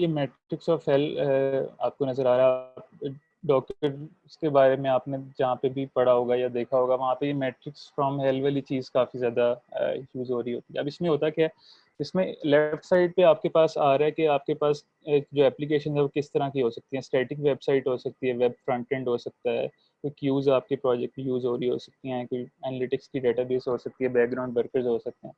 ये matrix of hell आपको नज़र आ रहा है, डॉक्टर के बारे में आपने जहाँ पे भी पढ़ा होगा या देखा होगा, वहाँ पे ये मैट्रिक्स फ्रॉम हेल वाली चीज़ काफ़ी ज़्यादा यूज़ हो रही होती है। अब इसमें होता क्या है, इसमें लेफ्ट साइड पे आपके पास आ रहा है कि आपके पास एक जो एप्लीकेशन है वो किस तरह की हो सकती है। स्टैटिक वेबसाइट हो सकती है, वेब फ्रंट एंड हो सकता है, कोई क्यूज़ आपके प्रोजेक्ट में यूज़ हो रही हो सकती हैं, कोई एनालिटिक्स की डेटाबेस हो सकती है, बैकग्राउंड वर्कर्स हो सकते हैं।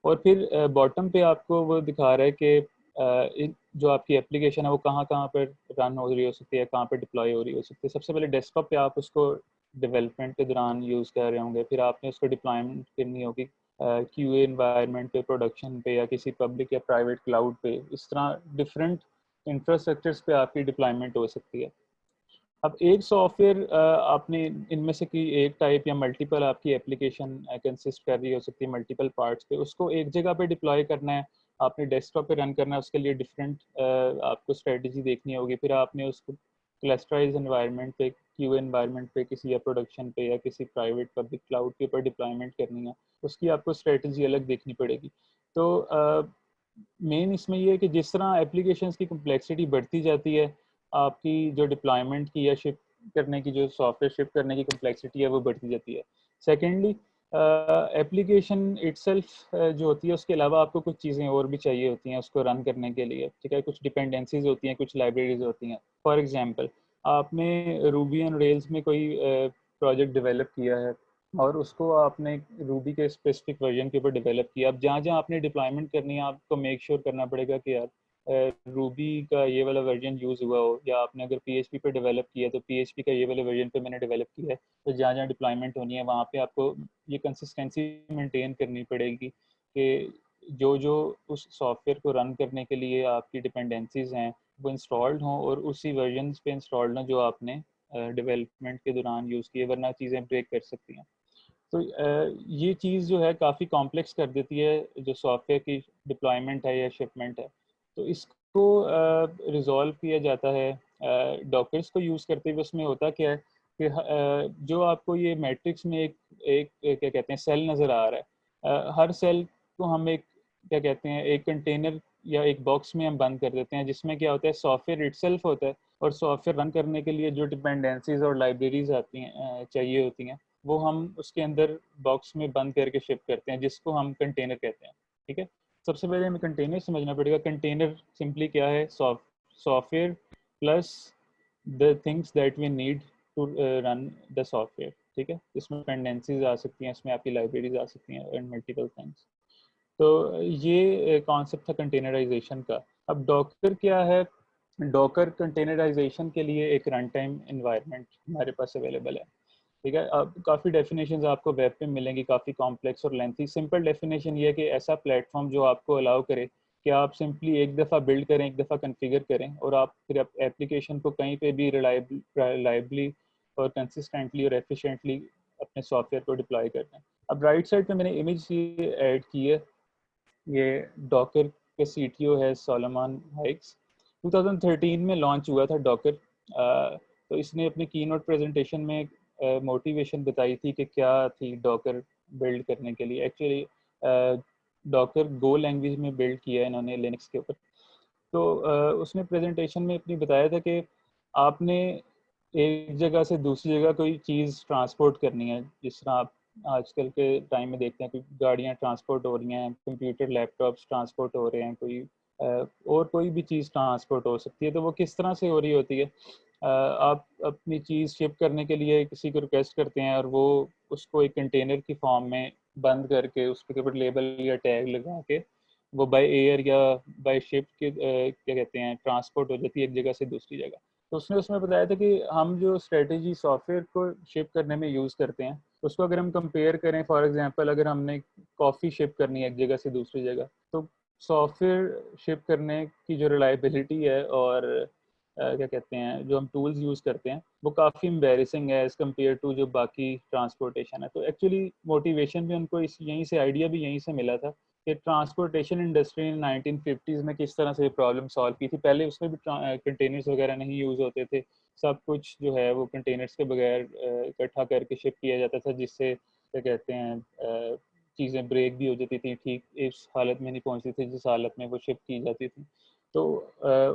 और फिर बॉटम पे आपको वो दिखा रहा है कि जो आपकी एप्लीकेशन है वो कहाँ-कहाँ पर रन हो रही हो सकती है, कहाँ पे डिप्लॉय हो रही हो सकती है। सबसे पहले डेस्कटॉप पे आप उसको डेवलपमेंट के दौरान यूज़ कर रहे होंगे, फिर आपने उसको डिप्लॉयमेंट करनी होगी क्यूए एनवायरनमेंट पे, प्रोडक्शन पे या किसी पब्लिक या प्राइवेट क्लाउड पे। इस तरह डिफरेंट इंफ्रास्ट्रक्चर्स पे आपकी डिप्लॉयमेंट हो सकती है। अब एक सॉफ्टवेयर आपने इनमें से कोई एक टाइप या मल्टीपल आपकी एप्लीकेशन कंसिस्ट कर रही हो सकती है मल्टीपल पार्ट्स पे, उसको एक जगह पे डिप्लॉय करना है, आपने डेस्कटॉप पे रन करना है, उसके लिए डिफरेंट आपको स्ट्रेटजी देखनी होगी। फिर आपने उसको क्लस्टराइज एनवायरनमेंट पे, क्यू एनवायरनमेंट पे, किसी या प्रोडक्शन पे या किसी प्राइवेट पब्लिक क्लाउड के ऊपर डिप्लॉयमेंट करनी है, उसकी आपको स्ट्रेटजी अलग देखनी पड़ेगी। तो मेन इसमें ये है कि जिस तरह एप्लीकेशंस की कम्प्लेक्सिटी बढ़ती जाती है, आपकी जो डिप्लॉयमेंट की या शिप करने की, जो सॉफ्टवेयर शिप करने की कम्प्लेक्सिटी है वो बढ़ती जाती है। सेकेंडली, एप्लीकेशन इटसेल्फ जो होती है उसके अलावा आपको कुछ चीज़ें और भी चाहिए होती हैं उसको रन करने के लिए, ठीक है। कुछ डिपेंडेंसीज होती हैं, कुछ लाइब्रेरीज होती हैं। फॉर एग्जांपल, आपने रूबी ऑन रेल्स में कोई प्रोजेक्ट डेवलप किया है और उसको आपने रूबी के स्पेसिफिक वर्जन के ऊपर डेवलप किया। अब जहाँ जहाँ आपने डिप्लॉयमेंट करनी है, आपको मेक श्योर करना पड़ेगा कि यार रूबी का ये वाला वर्जन यूज़ हुआ हो, या आपने अगर पीएचपी पे डेवलप किया तो पीएचपी का ये वाले वर्जन पे मैंने डेवलप किया है। तो जहाँ जहाँ डिप्लॉयमेंट होनी है वहाँ पे आपको ये कंसिस्टेंसी मेंटेन करनी पड़ेगी कि जो जो उस सॉफ्टवेयर को रन करने के लिए आपकी डिपेंडेंसीज हैं वो इंस्टॉल्ड हों और उसी वर्जन पे इंस्टॉल्ड हों जो आपने डेवलपमेंट के दौरान यूज़ किए, वरना चीज़ें ब्रेक कर सकती हैं। तो ये चीज़ जो है काफ़ी कॉम्प्लेक्स कर देती है जो सॉफ्टवेयर की डिप्लॉयमेंट है या शिपमेंट है। तो इसको रिज़ॉल्व किया जाता है डॉकर्स को यूज़ करते हुए। उसमें होता क्या है कि जो आपको ये मैट्रिक्स में एक क्या कहते हैं सेल नज़र आ रहा है, हर सेल को हम एक क्या कहते हैं एक कंटेनर या एक बॉक्स में हम बंद कर देते हैं, जिसमें क्या होता है सॉफ्टवेयर इटसेल्फ होता है, और सॉफ्टवेयर रन करने के लिए जो डिपेंडेंसीज और लाइब्रेरीज आती हैं चाहिए होती हैं, वो हम उसके अंदर बॉक्स में बंद करके शिप करते हैं, जिसको हम कंटेनर कहते हैं। ठीक है। सबसे पहले हमें कंटेनर समझना पड़ेगा। कंटेनर सिंपली क्या है, software plus the things that we need to run the software. ठीक है। इसमें डिपेंडेंसीज आ सकती हैं, इसमें आपकी लाइब्रेरीज आ सकती हैं एंड मल्टीपल थिंग्स। तो ये कॉन्सेप्ट था कंटेनराइजेशन का। अब डॉकर क्या है, डॉकर कंटेनराइजेशन के लिए एक रन टाइम इन्वायरमेंट हमारे पास अवेलेबल है। ठीक है। अब काफ़ी डेफिनेशंस आपको वेब पे मिलेंगी, काफ़ी कॉम्प्लेक्स और लेंथी। सिंपल डेफिनेशन ये है कि ऐसा प्लेटफॉर्म जो आपको अलाउ करे कि आप सिंपली एक दफ़ा बिल्ड करें, एक दफ़ा कॉन्फ़िगर करें और आप फिर एप्लीकेशन को कहीं पे भी रिलायबली और कंसिस्टेंटली और एफिशिएंटली अपने सॉफ्टवेयर को डिप्लॉय कर दें। अब राइट साइड पे मैंने इमेज ये ऐड की है, ये डॉकर के सीटीओ है सोलोमन हाइक्स। 2013 में लॉन्च हुआ था डॉकर। तो इसने अपनी कीनोट प्रेजेंटेशन में मोटिवेशन बताई थी कि क्या थी डॉकर बिल्ड करने के लिए। एक्चुअली डॉकर गो लैंग्वेज में बिल्ड किया है इन्होंने लिनक्स के ऊपर। तो उसने प्रेजेंटेशन में अपनी बताया था कि आपने एक जगह से दूसरी जगह कोई चीज़ ट्रांसपोर्ट करनी है, जिस तरह आप आजकल के टाइम में देखते हैं कि गाड़ियाँ ट्रांसपोर्ट हो रही हैं, कंप्यूटर लैपटॉप्स ट्रांसपोर्ट हो रहे हैं, कोई और कोई भी चीज़ ट्रांसपोर्ट हो सकती है। तो वो किस तरह से हो रही होती है, आप अपनी चीज़ शिप करने के लिए किसी को रिक्वेस्ट करते हैं और वो उसको एक कंटेनर की फॉर्म में बंद करके उसके ऊपर लेबल या टैग लगा के वो बाय एयर या बाय शिप के क्या कहते हैं ट्रांसपोर्ट हो जाती है एक जगह से दूसरी जगह। तो उसने उसमें बताया था कि हम जो स्ट्रेटेजी सॉफ्टवेयर को शिप करने में यूज़ करते हैं, उसको अगर हम कंपेयर करें, फॉर एग्जांपल अगर हमने कॉफ़ी शिप करनी है एक जगह से दूसरी जगह, तो सॉफ्टवेयर शिप करने की जो रिलायबिलिटी है और क्या कहते हैं जो हम टूल्स यूज़ करते हैं वो काफ़ी एम्बेरसिंग है एज़ कम्पेयर टू जो बाकी ट्रांसपोर्टेशन है। तो एक्चुअली मोटिवेशन भी उनको इस यहीं से, आइडिया भी यहीं से मिला था कि ट्रांसपोर्टेशन इंडस्ट्री ने 1950s में किस तरह से प्रॉब्लम सॉल्व की थी। पहले उसमें भी कंटेनर्स वगैरह नहीं यूज़ होते थे, सब कुछ जो है वो कंटेनर्स के बगैर इकट्ठा करके शिप किया जाता था, जिससे क्या कहते हैं चीज़ें ब्रेक भी हो जाती थी, ठीक इस हालत में नहीं पहुंचती थी जिस हालत में वो शिप की जाती थी। तो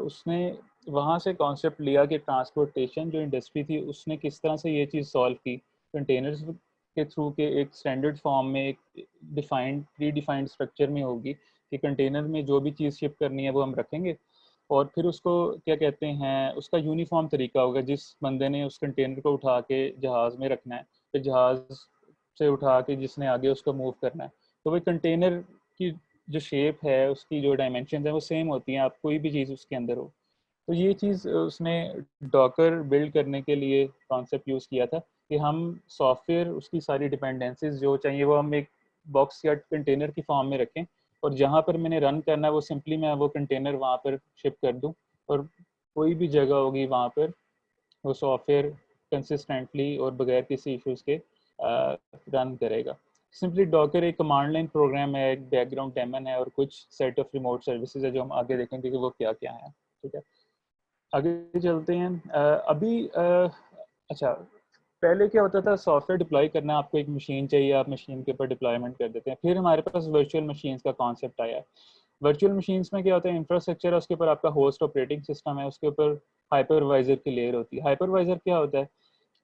उसने वहाँ से कॉन्सेप्ट लिया कि ट्रांसपोर्टेशन जो इंडस्ट्री थी उसने किस तरह से ये चीज़ सॉल्व की, कंटेनर्स के थ्रू के एक स्टैंडर्ड फॉर्म में, एक डिफाइंड प्री डिफाइंड स्ट्रक्चर में होगी कि कंटेनर में जो भी चीज़ शिप करनी है वो हम रखेंगे, और फिर उसको क्या कहते हैं, उसका यूनिफॉर्म तरीका होगा, जिस बंदे ने उस कंटेनर को उठा के जहाज़ में रखना है, फिर जहाज़ से उठा के जिसने आगे उसको मूव करना है, तो वही कंटेनर की जो शेप है, उसकी जो डायमेंशन है वो सेम होती हैं, आप कोई भी चीज़ उसके अंदर हो। तो ये चीज़ उसने डॉकर बिल्ड करने के लिए कॉन्सेप्ट यूज़ किया था कि हम सॉफ्टवेयर उसकी सारी डिपेंडेंसीज जो चाहिए वो हम एक बॉक्स या कंटेनर की फॉर्म में रखें, और जहाँ पर मैंने रन करना है वो सिंपली मैं वो कंटेनर वहाँ पर शिप कर दूँ, और कोई भी जगह होगी वहाँ पर वो सॉफ्टवेयर कंसिस्टेंटली और बगैर किसी इश्यूज के रन करेगा। सिंपली डॉकर एक कमांड लाइन प्रोग्राम है, एक बैकग्राउंड डेमन है, और कुछ सेट ऑफ रिमोट सर्विसेज है जो हम आगे देखेंगे कि वो क्या क्या है। ठीक है, आगे चलते हैं। अच्छा, पहले क्या होता था, सॉफ्टवेयर डिप्लॉय करना, आपको एक मशीन चाहिए, आप मशीन के ऊपर डिप्लॉयमेंट कर देते हैं। फिर हमारे पास वर्चुअल मशीन्स का कॉन्सेप्ट आया है। वर्चुअल मशीन्स में क्या होता है, इंफ्रास्ट्रक्चर है, उसके ऊपर आपका होस्ट ऑपरेटिंग सिस्टम है, उसके ऊपर हाइपरवाइजर की लेयर होती है। हाइपरवाइजर क्या होता है,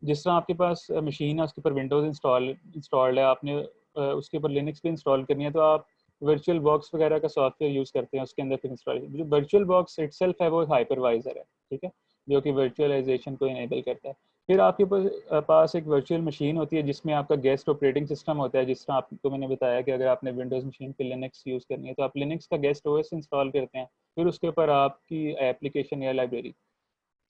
जिस तरह आपके पास मशीन है, उसके ऊपर विंडोज़ इंस्टॉल्ड है, आपने उसके ऊपर लिनक्स भी इंस्टॉल करनी है, तो आप वर्चुअल बॉक्स वगैरह का सॉफ्टवेयर यूज़ करते हैं, उसके अंदर फिर इंस्टॉल। जो वर्चुअल बॉक्स इटसेल्फ है वो हाइपरवाइजर है, ठीक है, जो कि वर्चुअलाइजेशन को इनेबल करता है। फिर आपके पास एक वर्चुअल मशीन होती है जिसमें आपका गेस्ट ऑपरेटिंग सिस्टम होता है। जिस तरह आपको मैंने बताया कि अगर आपने विंडोज़ मशीन पे लिनक्स यूज़ करनी है तो आप लिनक्स का गेस्ट ओएस इंस्टॉल करते हैं, फिर उसके ऊपर आपकी एप्लीकेशन या लाइब्रेरी।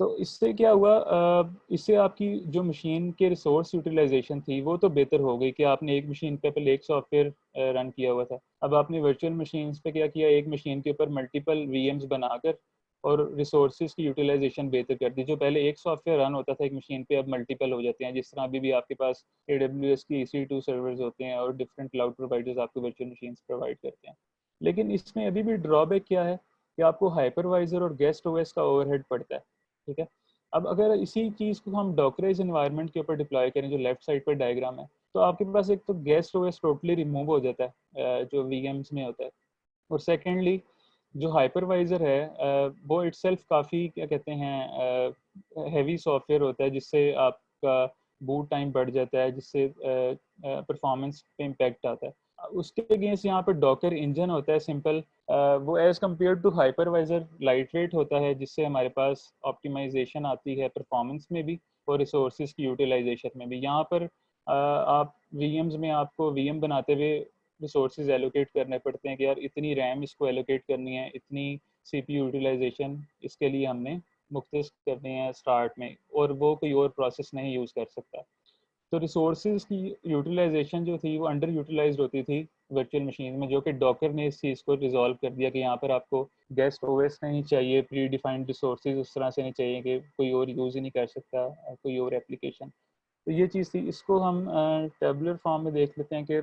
तो इससे क्या हुआ, इससे आपकी जो मशीन के रिसोर्स यूटिलाइजेशन थी वो तो बेहतर हो गई कि आपने एक मशीन पे पहले एक सॉफ्टवेयर रन किया हुआ था, अब आपने वर्चुअल मशीन्स पे क्या किया, एक मशीन के ऊपर मल्टीपल वीएम्स बनाकर और रिसोर्सेज की यूटिलाइजेशन बेहतर कर दी। जो पहले एक सॉफ्टवेयर रन होता था एक मशीन पे, अब मल्टीपल हो जाते हैं। जिस तरह अभी भी आपके पास AWS की EC2 सर्वर्स होते हैं और डिफरेंट क्लाउड प्रोवाइडर्स आपको वर्चुअल मशीन प्रोवाइड करते हैं। लेकिन इसमें अभी भी ड्रॉबैक क्या है कि आपको हाइपरवाइजर और गेस्ट ओएस का ओवरहेड पड़ता है। ठीक है, अब अगर इसी चीज़ को हम डॉकराइज एनवायरनमेंट के ऊपर डिप्लॉय करें, जो लेफ्ट साइड पर डायग्राम है, तो आपके पास एक तो गेस्ट ओएस टोटली रिमूव हो जाता है जो वीएम्स में होता है, और सेकेंडली जो हाइपरवाइजर है वो इटसेल्फ काफ़ी क्या कहते हैं हैवी सॉफ्टवेयर होता है, जिससे आपका बूट टाइम बढ़ जाता है, जिससे परफॉर्मेंस पे इम्पेक्ट आता है। उसके अगेंस्ट यहाँ पर डॉकर इंजन होता है सिंपल, वो as compared to hypervisor lightweight होता है, जिससे हमारे पास ऑप्टिमाइजेशन आती है परफॉर्मेंस में भी और रिसोर्सेज की यूटिलाइजेशन में भी। यहाँ पर आप वीएम्स में आपको वीएम बनाते हुए रिसोर्सेज एलोकेट करने पड़ते हैं कि यार इतनी रैम इसको एलोकेट करनी है, इतनी सीपीयू यूटिलाइजेशन इसके लिए हमने मुख्तस करनी है स्टार्ट में, और वो कोई और प्रोसेस नहीं यूज़ कर सकता। तो रिसोर्सेज की यूटिलाइजेशन जो थी वो अंडर यूटिलाइज होती थी वर्चुअल मशीन में, जो कि डॉकर ने इस चीज़ को रिजॉल्व कर दिया कि यहाँ पर आपको गेस्ट ओएस नहीं चाहिए, प्री डिफाइंड रिसोर्सेज उस तरह से नहीं चाहिए कि कोई और यूज़ ही नहीं कर सकता कोई और एप्लीकेशन। तो ये चीज़ थी, इसको हम टेबुलर फॉर्म में देख लेते हैं कि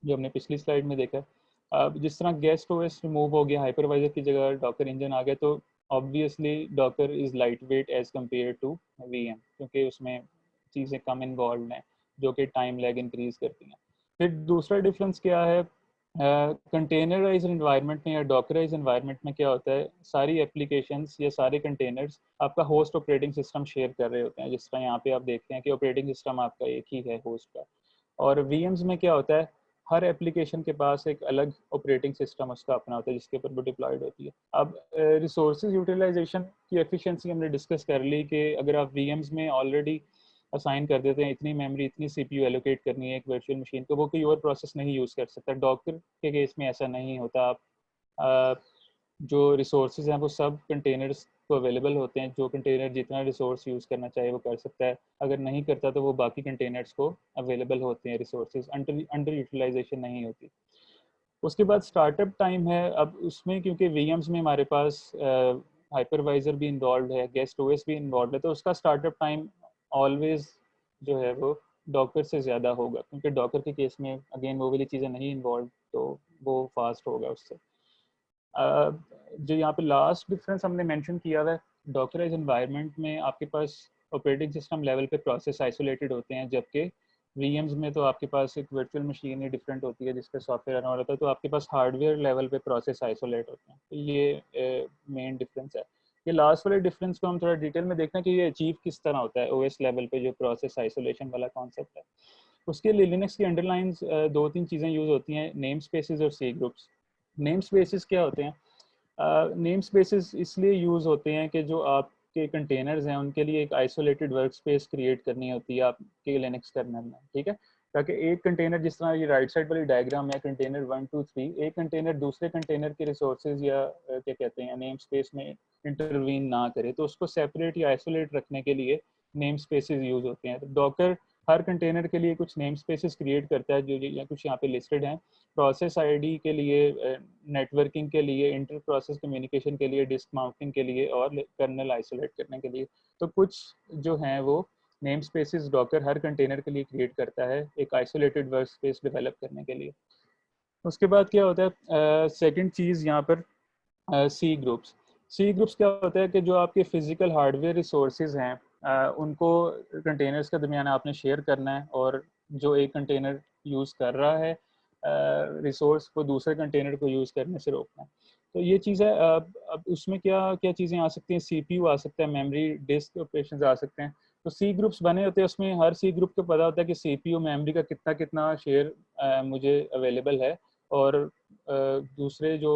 जो हमने पिछली स्लाइड में देखा। अब जिस तरह गेस्ट ओएस रिमूव हो गया, हाइपरवाइजर की जगह डॉकर इंजन आ गया, तो obviously Docker is lightweight as compared to VM, क्योंकि उसमें चीज़ें कम इन्वॉल्व हैं जो कि टाइम लैग इंक्रीज करती हैं। फिर दूसरा डिफरेंस क्या है, कंटेनराइज एनवायरनमेंट में या डॉकराइज एनवायरनमेंट में क्या होता है, सारी एप्लीकेशंस या सारे कंटेनर्स आपका होस्ट ऑपरेटिंग सिस्टम शेयर कर रहे होते हैं। जिस तरह यहाँ पे आप देखते हैं कि ऑपरेटिंग सिस्टम आपका एक ही है होस्ट का। और वीएम्स में क्या होता है, हर एप्लीकेशन के पास एक अलग ऑपरेटिंग सिस्टम उसका अपना होता है जिसके ऊपर वो डिप्लॉयड होती है। अब रिसोर्सेज यूटिलाइजेशन की एफिशिएंसी हमने डिस्कस कर ली कि अगर आप वीएम्स में ऑलरेडी असाइन कर देते हैं इतनी मेमोरी, इतनी सीपीयू एलोकेट करनी है एक वर्चुअल मशीन को, वो कोई और प्रोसेस नहीं यूज़ कर सकता। डॉकर के केस में ऐसा नहीं होता। आप जो रिसोर्सेज हैं वो सब कंटेनर्स को अवेलेबल होते हैं, जो कंटेनर जितना रिसोर्स यूज़ करना चाहे वो कर सकता है, अगर नहीं करता तो वो बाकी कंटेनर्स को अवेलेबल होते हैं रिसोर्सेज, अंडर यूटिलाइजेशन नहीं होती। उसके बाद स्टार्टअप टाइम है। अब उसमें क्योंकि वीएम्स में हमारे पास हाइपरवाइजर भी इन्वॉल्व है, गेस्ट ओएस भी इन्वॉल्व है, तो उसका स्टार्टअप टाइम ऑलवेज जो है वो डॉकर से ज़्यादा होगा, क्योंकि डॉकर के केस में अगेन वो वाली चीज़ें नहीं इन्वॉल्व, तो वो फास्ट होगा उससे। जो यहाँ पे लास्ट डिफरेंस हमने मेंशन किया हुआ है, डॉकराइज एनवायरनमेंट में आपके पास ऑपरेटिंग सिस्टम लेवल पे प्रोसेस आइसोलेटेड होते हैं, जबकि VMs में तो आपके पास एक वर्चुअल मशीन ही डिफरेंट होती है जिसका सॉफ्टवेयर रन हो रहा था, तो आपके पास हार्डवेयर लेवल पे प्रोसेस आइसोलेट होते हैं। तो ये मेन डिफरेंस है। ये लास्ट वाले डिफरेंस को हम थोड़ा डिटेल में देखना कि ये अचीव किस तरह होता है ओएस लेवल पे, जो प्रोसेस आइसोलेशन वाला कॉन्सेप्ट है। उसके लिए लिनक्स की अंडरलाइंस दो तीन चीज़ें यूज़ होती हैं, नेम स्पेसेस और सी ग्रुप्स। नेम स्पेसेस क्या होते हैं? नेम स्पेसेस इसलिए यूज़ होते हैं कि जो आपके कंटेनर्स हैं उनके लिए एक आइसोलेटेड वर्क स्पेस क्रिएट करनी होती है आपके लिनक्स कर्नल में, ठीक है। ताकि एक कंटेनर, जिस तरह ये राइट साइड वाली डायग्राम है, कंटेनर 1 2 3, एक कंटेनर दूसरे कंटेनर के रिसोर्सेज या क्या कहते हैं नेम स्पेस में इंटरवीन ना करे, तो उसको सेपरेट या आइसोलेट रखने के लिए नेम स्पेसेस यूज़ होते हैं। तो डॉकर हर कंटेनर के लिए कुछ नेम स्पेसेस क्रिएट करता है जो कुछ यहाँ पे लिस्टेड हैं। प्रोसेस आईडी के लिए, नेटवर्किंग के लिए, इंटर प्रोसेस कम्युनिकेशन के लिए, डिस्क माउंटिंग के लिए और कर्नल आइसोलेट करने के लिए। तो कुछ जो हैं वो नेम स्पेसेस डॉकर हर कंटेनर के लिए क्रिएट करता है एक आइसोलेटेड वर्क स्पेस डेवलप करने के लिए। उसके बाद क्या होता है, सेकंड चीज़ यहाँ पर सी ग्रुप्स। सी ग्रुप्स क्या होता है कि जो आपके फिजिकल हार्डवेयर रिसोर्सेज हैं उनको कंटेनर्स के दरमियान आपने शेयर करना है, और जो एक कंटेनर यूज़ कर रहा है रिसोर्स को दूसरे कंटेनर को यूज़ करने से रोकना है। तो ये चीज़ है। अब उसमें क्या क्या चीज़ें आ सकती हैं? सीपीयू आ सकता है, मेमोरी, डिस्क ऑपरेशन आ सकते हैं। तो सी ग्रुप्स बने होते हैं, उसमें हर सी ग्रुप को पता होता है कि सीपीयू मेमोरी का कितना कितना शेयर मुझे अवेलेबल है, और दूसरे जो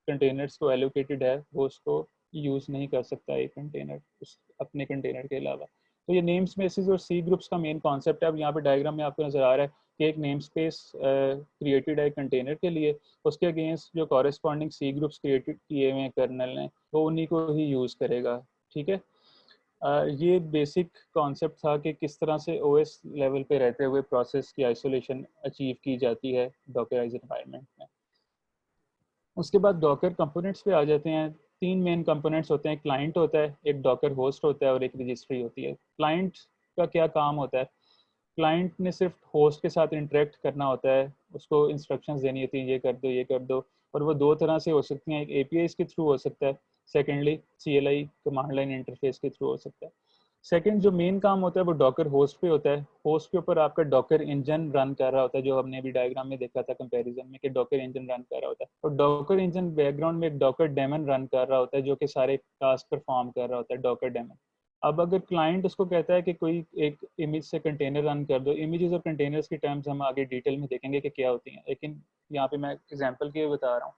कंटेनर्स को एलोकेटेड है वो उसको यूज़ नहीं कर सकता एक कंटेनर उस अपने कंटेनर के अलावा। तो ये नेम स्पेसेस और सी ग्रुप्स का मेन कॉन्सेप्ट है। अब यहाँ पे डायग्राम में आपको नज़र आ रहा है कि एक नेम स्पेस क्रिएटेड है कंटेनर के लिए, उसके अगेंस्ट जो कॉरेस्पॉन्डिंग सी ग्रुप्स क्रिएटेड किए हुए हैं कर्नल ने, वो उन्हीं को ही यूज़ करेगा, ठीक है। ये बेसिक कॉन्सेप्ट था कि किस तरह से ओएस लेवल पे रहते हुए प्रोसेस की आइसोलेशन अचीव की जाती है डॉकराइज एनवायरनमेंट में। उसके बाद डॉकर कंपोनेंट्स पे आ जाते हैं। तीन मेन कंपोनेंट्स होते हैं, क्लाइंट होता है, एक डॉकर होस्ट होता है और एक रजिस्ट्री होती है। क्लाइंट का क्या काम होता है? क्लाइंट ने सिर्फ होस्ट के साथ इंटरेक्ट करना होता है, उसको इंस्ट्रक्शंस देनी होती हैं, ये कर दो, ये कर दो। और वो दो तरह से हो सकती हैं, एक एपीआई के थ्रू हो सकता है, secondly CLI command line interface के थ्रू हो सकता है। सेकंड जो मेन काम होता है वो डॉकर होस्ट पे होता है। होस्ट के ऊपर आपका डॉकर इंजन रन कर रहा होता है, जो हमने अभी डायग्राम में देखा था कंपैरिजन में कि डॉकर इंजन रन कर रहा होता है, और डॉकर इंजन बैकग्राउंड में एक डॉकर डेमन रन कर रहा होता है जो कि सारे टास्क परफॉर्म कर रहा होता है, डॉकर डेमन। अब अगर क्लाइंट उसको कहता है कि कोई एक इमेज से कंटेनर रन कर दो, इमेजेस और कंटेनर्स की टर्म्स हम आगे डिटेल में देखेंगे कि क्या होती हैं, लेकिन यहाँ पे मैं एग्जांपल के लिए बता रहा हूँ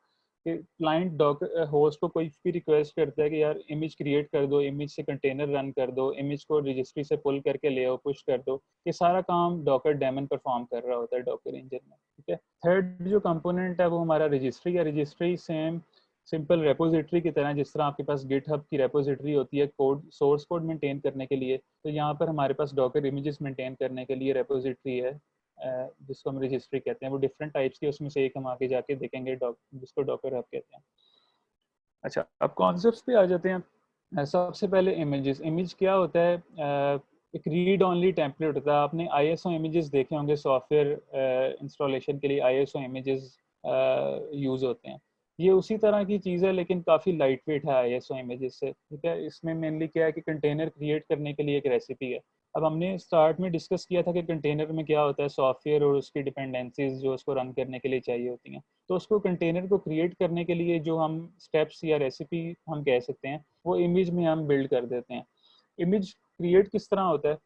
कि क्लाइंट डॉकर होस्ट को कोई भी रिक्वेस्ट करता है कि यार इमेज क्रिएट कर दो, इमेज से कंटेनर रन कर दो, इमेज को रजिस्ट्री से पुल करके ले आओ, पुश कर दो। ये सारा काम डॉकर डेमन परफॉर्म कर रहा होता है डॉकर इंजन में, ठीक है। थर्ड जो कंपोनेंट है वो हमारा रजिस्ट्री है। रजिस्ट्री सेम सिंपल रेपोजिटरी की तरह, जिस तरह आपके पास गिटहब की रेपोजिटरी होती है कोड, सोर्स कोड मेंटेन करने के लिए, तो यहाँ पर हमारे पास डॉकर इमेजेस मेंटेन करने के लिए रेपोजिटरी है जिसको हम रजिस्ट्री कहते हैं। वो डिफरेंट टाइप्स की, उसमें से एक हम आगे जाके देखेंगे जिसको डॉकर हब कहते हैं। अच्छा, अब कॉन्सेप्ट्स पे आ जाते हैं। सबसे पहले इमेजेस। इमेज क्या होता है? एक रीड ऑनली टेम्पलेट होता है। आपने आईएसओ इमेजेस देखे होंगे, सॉफ्टवेयर इंस्टॉलेशन के लिए आईएसओ इमेजेस यूज़ होते हैं। ये उसी तरह की चीज़ है लेकिन काफ़ी लाइट वेट है आईएसओ इमेजेस से, ठीक है। इसमें मेनली क्या है कि कंटेनर क्रिएट करने के लिए एक रेसिपी है। अब हमने स्टार्ट में डिस्कस किया था कि कंटेनर में क्या होता है, सॉफ्टवेयर और उसकी डिपेंडेंसीज जो उसको रन करने के लिए चाहिए होती हैं। तो उसको कंटेनर को क्रिएट करने के लिए जो हम स्टेप्स या रेसिपी हम कह सकते हैं, वो इमेज में हम बिल्ड कर देते हैं। इमेज क्रिएट किस तरह होता है?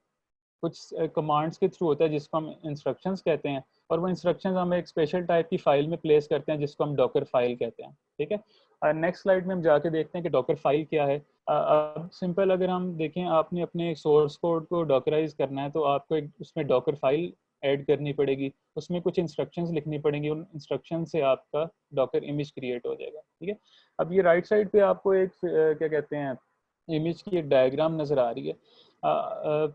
कुछ कमांड्स के थ्रू होता है जिसको हम इंस्ट्रक्शंस कहते हैं, और वो इंस्ट्रक्शंस हम एक स्पेशल टाइप की फाइल में प्लेस करते हैं जिसको हम डॉकर फाइल कहते हैं, ठीक है। और नेक्स्ट स्लाइड में हम जाके देखते हैं कि डॉकर फाइल क्या है। अब सिंपल अगर हम देखें, आपने अपने सोर्स कोड को डॉकराइज करना है तो आपको एक उसमें डॉकर फाइल ऐड करनी पड़ेगी, उसमें कुछ इंस्ट्रक्शंस लिखनी पड़ेंगी, उन इंस्ट्रक्शन से आपका डॉकर इमेज क्रिएट हो जाएगा, ठीक है। अब ये राइट साइड पे आपको एक क्या कहते हैं, इमेज की एक डायग्राम नज़र आ रही है।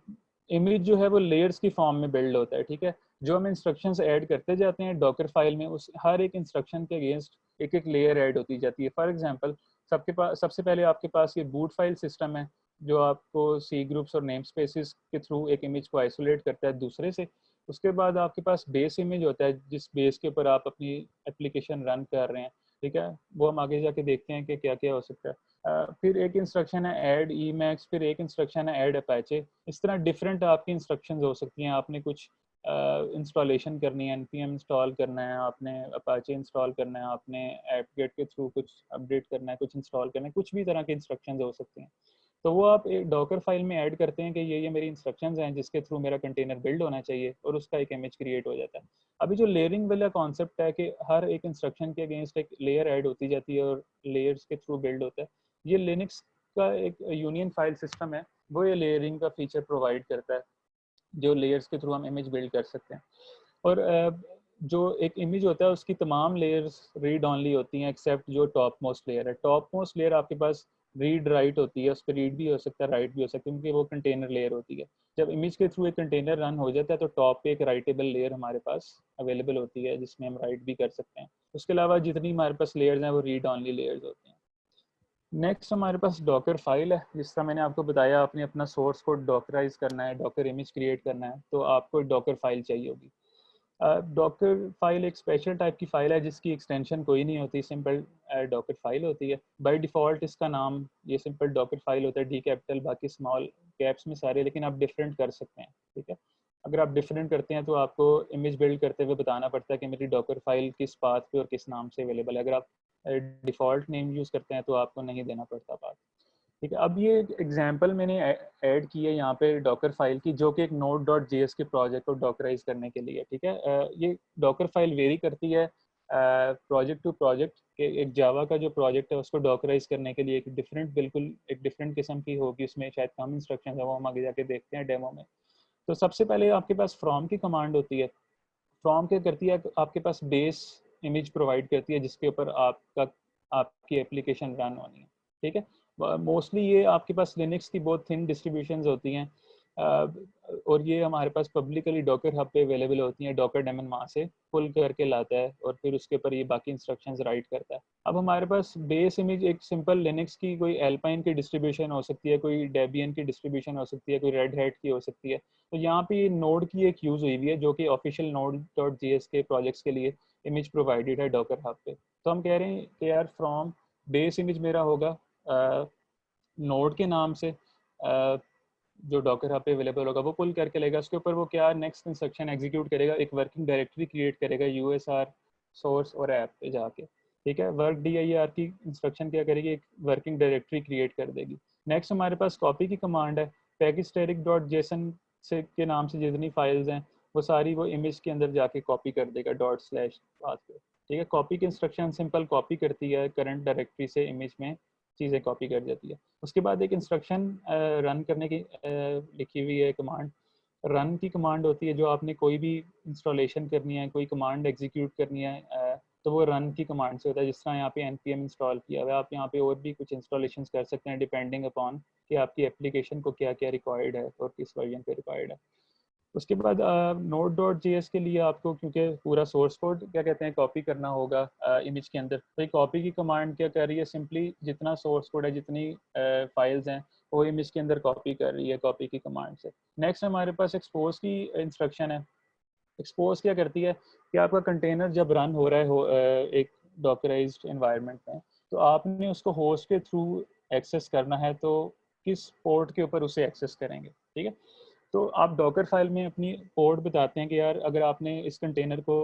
इमेज जो है वो लेयर्स की फॉर्म में बिल्ड होता है, ठीक है। जो हम इंस्ट्रक्शंस ऐड करते जाते हैं डॉकर फाइल में, उस हर एक इंस्ट्रक्शन के अगेंस्ट एक एक लेयर ऐड होती जाती है। फॉर एग्जांपल, सबके पास सबसे पहले आपके पास ये बूट फाइल सिस्टम है जो आपको सी ग्रुप्स और नेम स्पेसिस के थ्रू एक इमेज को आइसोलेट करता है दूसरे से। उसके बाद आपके पास बेस इमेज होता है जिस बेस के ऊपर आप अपनी एप्लीकेशन रन कर रहे हैं, ठीक है। वो हम आगे जाके देखते हैं कि क्या क्या हो सकता है। फिर एक इंस्ट्रक्शन है ऐड ईमैक्स, फिर एक इंस्ट्रक्शन है ऐड अपैचे। इस तरह डिफरेंट आपकी इंस्ट्रक्शंस हो सकती हैं। आपने कुछ इंस्टॉलेशन करनी है, npm इंस्टॉल करना है आपने, अपाचे इंस्टॉल करना है आपने, एपगेट के थ्रू कुछ अपडेट करना है, कुछ इंस्टॉल करना है, कुछ भी तरह के इंस्ट्रक्शंस हो सकते हैं, तो वो आप एक डॉकर फाइल में ऐड करते हैं कि ये मेरी इंस्ट्रक्शंस हैं जिसके थ्रू मेरा कंटेनर बिल्ड होना चाहिए, और उसका एक इमेज क्रिएट हो जाता है। अभी जो लेयरिंग वाला कॉन्सेप्ट है कि हर एक इंस्ट्रक्शन के अगेंस्ट एक लेयर ऐड होती जाती है और लेयर्स के थ्रू बिल्ड होता है, ये लिनक्स का एक यूनियन फाइल सिस्टम है, वो ये लेयरिंग का फीचर प्रोवाइड करता है, जो लेयर्स के थ्रू हम इमेज बिल्ड कर सकते हैं। और जो एक इमेज होता है उसकी तमाम लेयर्स रीड ऑनली होती हैं एक्सेप्ट जो टॉप मोस्ट लेयर है। टॉप मोस्ट लेयर आपके पास रीड राइट होती है, उस पर रीड भी हो सकता है, राइट भी हो सकता है, क्योंकि वो कंटेनर लेयर होती है। जब इमेज के थ्रू एक कंटेनर रन हो जाता है तो टॉप पे एक राइटेबल लेयर हमारे पास अवेलेबल होती है जिसमें हम राइट भी कर सकते हैं। उसके अलावा जितनी हमारे पास लेयर्स हैं वो रीड ऑनली लेयर्स होती हैं। नेक्स्ट हमारे पास डॉकर फाइल है। जिस तरह मैंने आपको बताया, आपने अपना सोर्स कोड डॉकराइज करना है, डॉकर इमेज क्रिएट करना है, तो आपको डॉकर फाइल चाहिए होगी। डॉकर फाइल एक स्पेशल टाइप की फाइल है जिसकी एक्सटेंशन कोई नहीं होती, सिंपल डॉकर फाइल होती है। बाय डिफ़ॉल्ट इसका नाम ये सिंपल डॉकर फाइल होता है, डी कैपिटल बाकी स्मॉल कैप्स में सारे, लेकिन आप डिफरेंट कर सकते हैं, ठीक है। अगर आप डिफरेंट करते हैं तो आपको इमेज बिल्ड करते हुए बताना पड़ता है कि मेरी डॉकर फाइल किस पाथ पे और किस नाम से अवेलेबल है। अगर आप डिफ़ॉल्ट नेम यूज़ करते हैं तो आपको नहीं देना पड़ता पाथ, ठीक है। अब ये एग्जांपल मैंने ऐड की है यहाँ पे डॉकर फाइल की, जो कि एक node.js के प्रोजेक्ट को डॉकराइज करने के लिए, ठीक है। ये डॉकर फाइल वेरी करती है प्रोजेक्ट टू प्रोजेक्ट, के एक जावा का जो प्रोजेक्ट है उसको डॉकराइज करने के लिए एक डिफरेंट, बिल्कुल एक डिफरेंट किस्म की होगी, उसमें शायद कम इंस्ट्रक्शन है, वो हम आगे जाके देखते हैं डेमो में। तो सबसे पहले आपके पास फ्रॉम की कमांड होती है। फ्रॉम क्या करती है, आपके पास बेस इमेज प्रोवाइड करती है जिसके ऊपर आपकी एप्लीकेशन रन होनी है, ठीक है। मोस्टली ये आपके पास लिनक्स की बहुत थिन डिस्ट्रीब्यूशंस होती हैं, और ये हमारे पास पब्लिकली डॉकर हब पे अवेलेबल होती हैं। डॉकर डेमन वहाँ से पुल करके लाता है और फिर उसके ऊपर ये बाकी इंस्ट्रक्शंस राइट करता है। अब हमारे पास बेस इमेज एक सिंपल लिनक्स की कोई एल्पाइन की डिस्ट्रीब्यूशन हो सकती है, कोई डेबियन की डिस्ट्रीब्यूशन हो सकती है, कोई रेड हैट की हो सकती है। तो यहाँ पे नोड की एक यूज़ हुई हुई है जो कि ऑफिशियल node.js के प्रोजेक्ट्स के लिए इमेज प्रोवाइडेड है डॉकर हब पे। तो हम कह रहे हैं कि यार फ्रॉम बेस इमेज मेरा होगा नोड के नाम से, जो डॉकर हब पे अवेलेबल होगा वो पुल करके लेगा, उसके ऊपर वो क्या नेक्स्ट इंस्ट्रक्शन एग्जीक्यूट करेगा, एक वर्किंग डायरेक्टरी क्रिएट करेगा यूएसआर सोर्स और ऐप पे जाके, ठीक है। वर्क dir की इंस्ट्रक्शन क्या करेगी, एक वर्किंग डायरेक्टरी क्रिएट कर देगी। नेक्स्ट हमारे पास कॉपी की कमांड है, package.json से के नाम से जितनी फाइल्स हैं वो सारी वो इमेज के अंदर जाके कॉपी कर देगा डॉट / पाथ पे, ठीक है। कॉपी की इंस्ट्रक्शन सिंपल कॉपी करती है करंट डायरेक्टरी से इमेज में चीज़ें कॉपी कर देती है। उसके बाद एक इंस्ट्रक्शन रन करने की लिखी हुई है कमांड, रन की कमांड होती है। जो आपने कोई भी इंस्टॉलेशन करनी है, कोई कमांड एग्जीक्यूट करनी है, तो वो रन की कमांड से होता है। जिस तरह यहाँ पे npm इंस्टॉल किया हुआ है, आप यहाँ पे और भी कुछ इंस्टॉलेशन कर सकते हैं डिपेंडिंग अपॉन कि आपकी एप्लीकेशन को क्या क्या रिक्वायर्ड है और किस वर्जन पे रिक्वायर्ड है। उसके बाद node.js के लिए आपको क्योंकि पूरा सोर्स कोड क्या कहते हैं कॉपी करना होगा इमेज के अंदर, तो कॉपी की कमांड क्या कर रही है, सिंपली जितना सोर्स कोड है, जितनी फाइल्स हैं वो इमेज के अंदर कॉपी कर रही है कॉपी की कमांड से। नेक्स्ट हमारे पास एक्सपोज की इंस्ट्रक्शन है। एक्सपोज क्या करती है कि आपका कंटेनर जब रन हो रहा है एक डॉकराइज्ड एनवायरनमेंट में, तो आपने उसको होस्ट के थ्रू एक्सेस करना है, तो किस पोर्ट के ऊपर उसे एक्सेस करेंगे, ठीक है। तो आप डॉकर फाइल में अपनी पोर्ट बताते हैं कि यार अगर आपने इस कंटेनर को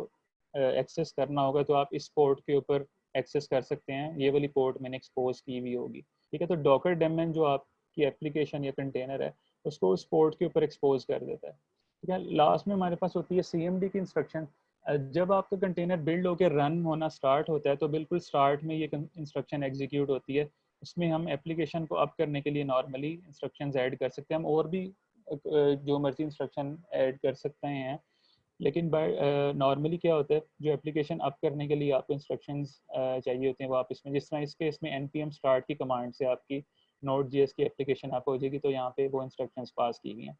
एक्सेस करना होगा तो आप इस पोर्ट के ऊपर एक्सेस कर सकते हैं, ये वाली पोर्ट मैंने एक्सपोज की हुई होगी, ठीक है। तो डॉकर डेमन जो आपकी एप्लीकेशन या कंटेनर है उसको उस पोर्ट के ऊपर एक्सपोज कर देता है, ठीक है। लास्ट में हमारे पास होती है CMD की इंस्ट्रक्शन। जब आपका कंटेनर बिल्ड होकर रन होना स्टार्ट होता है तो बिल्कुल स्टार्ट में ये इंस्ट्रक्शन एग्जीक्यूट होती है। उसमें हम एप्लीकेशन को अप करने के लिए नॉर्मली इंस्ट्रक्शंस ऐड कर सकते हैं, हम और भी जो मर्जी इंस्ट्रक्शन ऐड कर सकते हैं, लेकिन बाय नॉर्मली क्या होता है, जो एप्लीकेशन अप करने के लिए आपको इंस्ट्रक्शंस चाहिए होते हैं वो आप इसमें, जिस तरह इसके इसमें npm स्टार्ट की कमांड से आपकी Node.js की एप्लीकेशन अप हो जाएगी, तो यहाँ पे वो इंस्ट्रक्शंस पास की हुई हैं।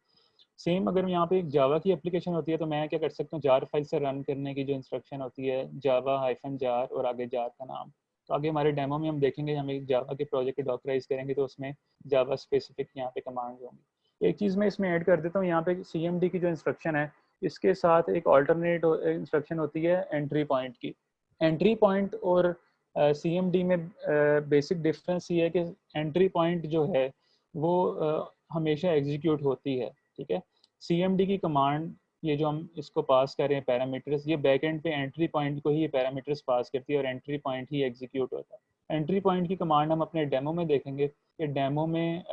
सेम अगर यहाँ पे एक जावा की एप्लीकेशन होती है तो मैं क्या कर सकता हूँ, जार फाइल से रन करने की जो इंस्ट्रक्शन होती है java-jar और आगे जार का नाम। तो आगे हमारे डेमो में हम देखेंगे, हम एक जावा के प्रोजेक्ट को डॉकराइज करेंगे तो उसमें जावा स्पेसिफिक यहाँ पे कमांड होंगी। एक चीज़ मैं इसमें ऐड कर देता हूँ, यहाँ पे CMD की जो इंस्ट्रक्शन है इसके साथ एक ऑल्टरनेट इंस्ट्रक्शन होती है एंट्री पॉइंट की। एंट्री पॉइंट और CMD में बेसिक डिफरेंस ये है कि एंट्री पॉइंट जो है वो हमेशा एग्जीक्यूट होती है, ठीक है। CMD की कमांड ये जो हम इसको पास कर रहे हैं पैरामीटर्स, ये बैक एंड पे एंट्री पॉइंट को ही ये पैरामीटर्स पास करती है और एंट्री पॉइंट ही एग्जीक्यूट होता है। एंट्री पॉइंट की कमांड हम अपने डेमो में देखेंगे कि डेमो में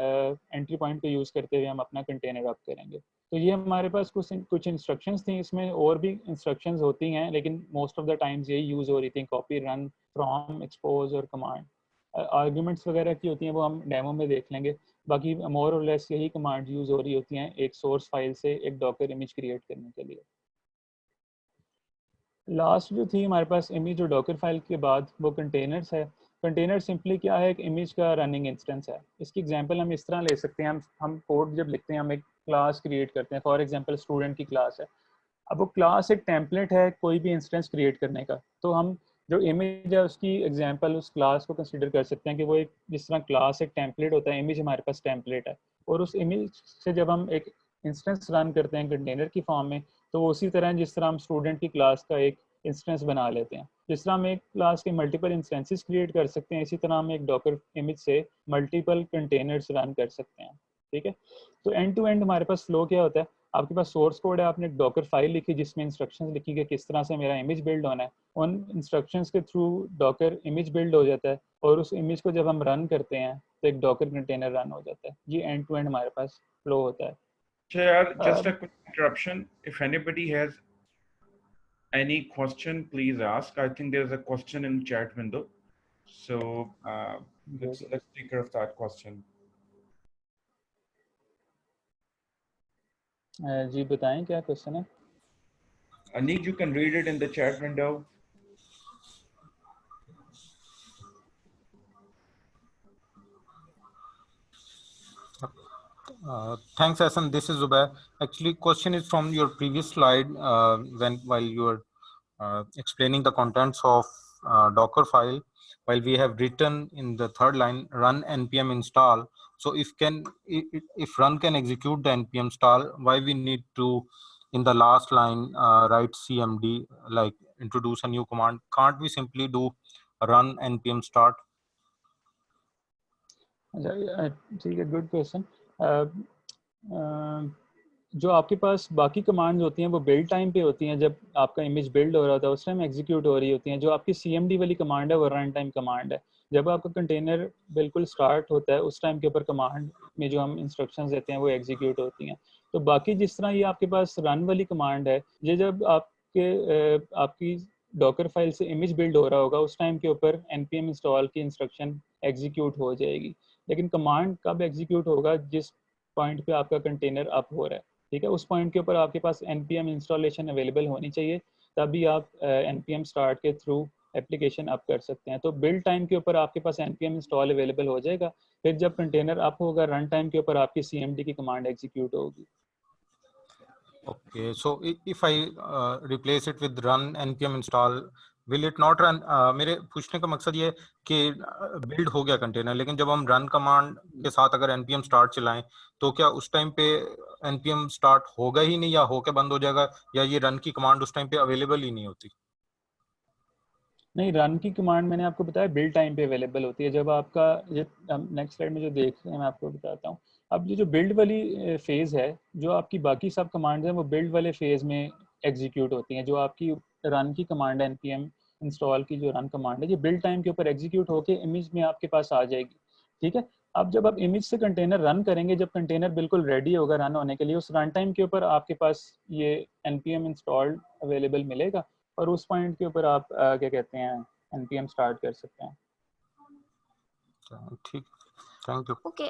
एंट्री पॉइंट को यूज़ करते हुए हम अपना कंटेनर अप करेंगे। तो ये हमारे पास कुछ इंस्ट्रक्शंस थी, इसमें और भी इंस्ट्रक्शंस होती हैं लेकिन मोस्ट ऑफ द टाइम्स यही यूज़ हो रही थी, कॉपी, रन, फ्रॉम, एक्सपोज और कमांड। आर्ग्यूमेंट्स वगैरह की होती हैं वो हम डेमो में देख लेंगे। बाकी मोर और लेस यही कमांड यूज़ हो रही होती हैं एक सोर्स फाइल से एक डॉकर इमेज क्रिएट करने के लिए। लास्ट जो थी हमारे पास इमेज और डॉकर फाइल के बाद वो कंटेनर्स है। कंटेनर सिंपली क्या है, एक इमेज का रनिंग इंस्टेंस है। इसकी एग्जांपल हम इस तरह ले सकते हैं, हम कोड जब लिखते हैं हम एक क्लास क्रिएट करते हैं, फॉर एग्जांपल स्टूडेंट की क्लास है। अब वो क्लास एक टेम्पलेट है कोई भी इंस्टेंस क्रिएट करने का, तो हम जो इमेज है उसकी एग्जांपल उस क्लास को कंसीडर कर सकते हैं कि वो एक, जिस तरह क्लास एक टेम्पलेट होता है, इमेज हमारे पास टेम्पलेट है, और उस इमेज से जब हम एक इंस्टेंस रन करते हैं कंटेनर की फॉर्म में, तो उसी तरह जिस तरह हम स्टूडेंट की क्लास का एक इंस्टेंस बना लेते हैं, जिस तरह हम एक क्लास के मल्टीपल इंस्टेंसेस क्रिएट कर सकते हैं, इसी तरह हम एक डॉकर इमेज से मल्टीपल कंटेनर्स रन कर सकते हैं। ठीक है, तो एंड टू एंड हमारे पास फ्लो क्या होता है, आपके पास सोर्स कोड है, आपने एक डॉकर फाइल लिखी जिसमें इंस्ट्रक्शंस लिखी कि किस तरह से मेरा इमेज बिल्ड होना है, उन इंस्ट्रक्शंस के थ्रू डॉकर इमेज बिल्ड हो जाता है, और उस इमेज को जब हम रन करते हैं तो एक डॉकर कंटेनर रन हो जाता है। ये एंड टू एंड हमारे पास फ्लो होता है। Chair, just a quick interruption. If anybody has any question, please ask. I think there's a question in chat window. So let's take care of that question. जी बताएं क्या question है। Anik, you can read it in the chat window. Thanks, Hassan. This is Zubair. Actually, question is from your previous slide while you were explaining the contents of Docker file. While we have written in the third line run npm install. So if run can execute the npm install, why we need to in the last line write cmd, like introduce a new command? Can't we simply do run npm start? ठीक है, good question. जो आपके पास बाकी commands होती हैं वो build time पे होती हैं, जब आपका इमेज बिल्ड हो रहा होता है उस टाइम एग्जीक्यूट हो रही होती हैं। जो आपकी CMD वाली कमांड है वो रन टाइम कमांड है। जब आपका कंटेनर बिल्कुल स्टार्ट होता है उस टाइम के ऊपर कमांड में जो हम इंस्ट्रक्शंस देते हैं वो एग्जीक्यूट होती हैं। तो बाकी जिस तरह ये आपके पास रन वाली कमांड है, ये जब आपकी डॉकर फाइल से इमेज बिल्ड हो रहा होगा उस टाइम के ऊपर npm इंस्टॉल की इंस्ट्रक्शन एग्जीक्यूट हो जाएगी। लेकिन कमांड कब एग्जीक्यूट होगा, जिस पॉइंट पे आपका कंटेनर अप हो रहा है। ठीक है, उस पॉइंट के ऊपर आपके पास npm इंस्टॉलेशन अवेलेबल होनी चाहिए, तभी आप npm स्टार्ट के थ्रू एप्लीकेशन अप कर सकते हैं। तो बिल्ड टाइम के ऊपर आपके पास npm इंस्टॉल अवेलेबल हो जाएगा, फिर जब कंटेनर अप होगा रन टाइम के ऊपर आपकी CMD की कमांड एग्जीक्यूट होगी। Okay, so if I replace it with run npm install, will it not run? मेरे पूछने का मकसद ये कि बिल्ड हो गया कंटेनर, लेकिन जब हम रन कमांड के साथ अगर npm start चलाएं तो क्या उस टाइम पे npm start होगा ही नहीं, या होके बंद हो जाएगा, या ये रन की कमांड उस टाइम पे अवेलेबल ही नहीं होती? नहीं, रन की कमांड मैंने आपको बताया बिल्ड टाइम पे अवेलेबल होती है। जब आपका ये नेक्स्ट स्लाइड में जो देख रहे हैं मैं आपको बताता हूँ। अब ये जो बिल्ड वाली फेज़ है, जो आपकी बाकी सब कमांड्स हैं वो बिल्ड वाले फेज़ में एग्जीक्यूट होती हैं। जो आपकी रन की कमांड है npm इंस्टॉल की जो रन कमांड है, ये बिल्ड टाइम के ऊपर एग्जीक्यूट होकर इमेज में आपके पास आ जाएगी। ठीक है, अब जब आप इमेज से कंटेनर रन करेंगे, जब कंटेनर बिल्कुल रेडी होगा रन होने के लिए, उस रन टाइम के ऊपर आपके पास ये npm इंस्टॉल्ड अवेलेबल मिलेगा, और उस पॉइंट के ऊपर आप क्या कहते हैं npm स्टार्ट कर सकते हैं। ठीक, थैंक यू। ओके,